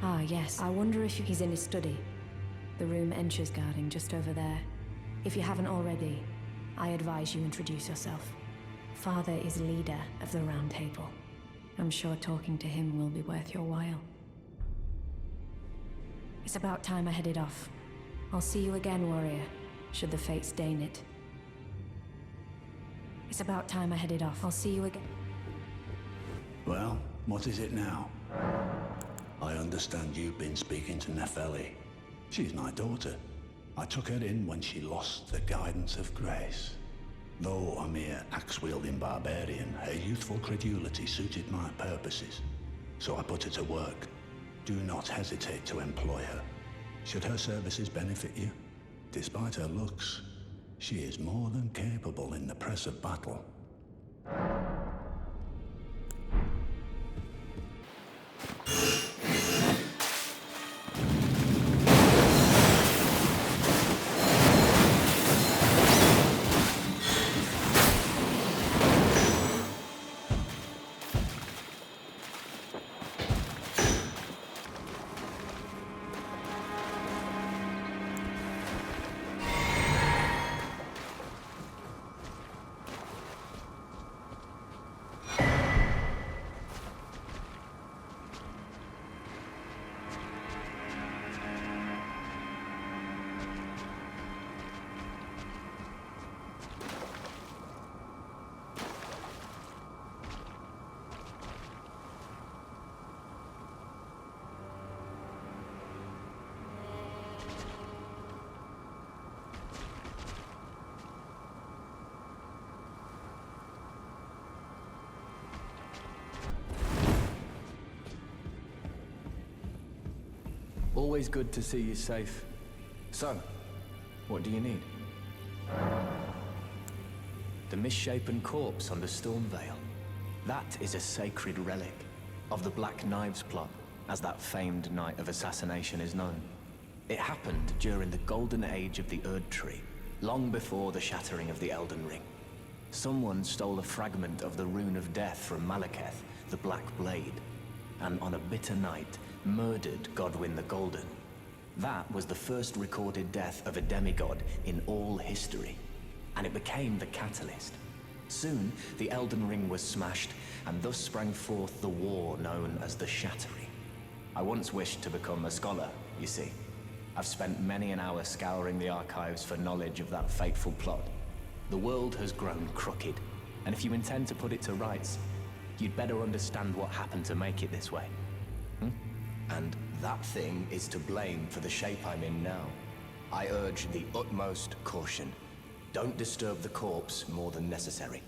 Ah, yes. I wonder if he's in his study. The room Ensha's guarding just over there. If you haven't already, I advise you introduce yourself. Father is leader of the Round Table. I'm sure talking to him will be worth your while. It's about time I headed off. I'll see you again, warrior, should the fates deign it. It's about time I headed off. I'll see you again. Well, what is it now? I understand you've been speaking to Nefeli. She's my daughter. I took her in when she lost the guidance of grace. Though a mere axe-wielding barbarian, her youthful credulity suited my purposes. So I put her to work. Do not hesitate to employ her. Should her services benefit you, despite her looks, she is more than capable in the press of battle. Always good to see you safe. So, what do you need? The misshapen corpse under Stormvale. That is a sacred relic of the Black Knives plot, as that famed night of assassination is known. It happened during the golden age of the Erd Tree, long before the shattering of the Elden Ring. Someone stole a fragment of the Rune of Death from Malekith, the Black Blade, and on a bitter night, murdered Godwyn the Golden. That was the first recorded death of a demigod in all history, and it became the catalyst. Soon, the Elden Ring was smashed, and thus sprang forth the war known as the Shattering. I once wished to become a scholar, you see. I've spent many an hour scouring the archives for knowledge of that fateful plot. The world has grown crooked, and if you intend to put it to rights, you'd better understand what happened to make it this way. And that thing is to blame for the shape I'm in now. I urge the utmost caution. Don't disturb the corpse more than necessary.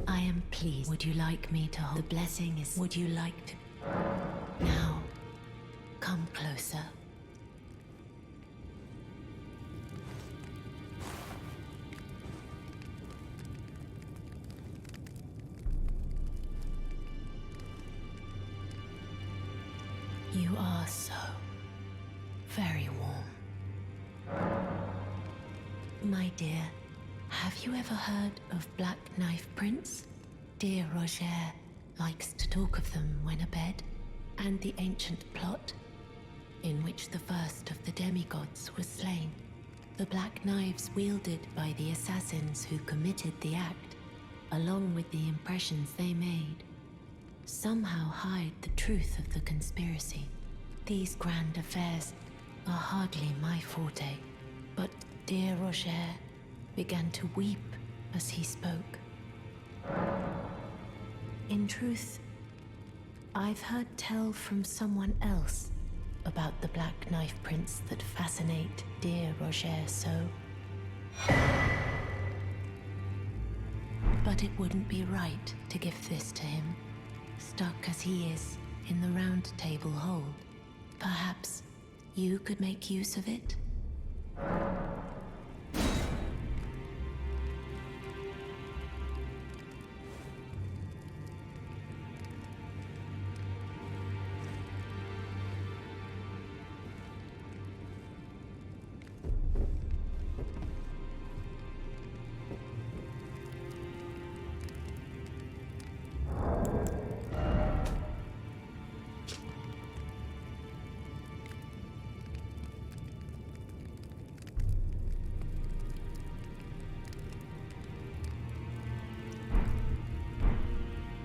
I am pleased. Would you like me to hold? The blessing is... Would you like to... Now, come closer. You are so very warm. My dear, have you ever heard of Black Knife Prince? Dear Roger likes to talk of them when abed, and the ancient plot in which the first of the demigods was slain. The black knives wielded by the assassins who committed the act, along with the impressions they made, somehow hide the truth of the conspiracy. These grand affairs are hardly my forte, but dear Roger began to weep as he spoke. In truth, I've heard tell from someone else about the Black Knife Prince that fascinate dear Roger so. But it wouldn't be right to give this to him, stuck as he is in the Round Table hold. Perhaps you could make use of it?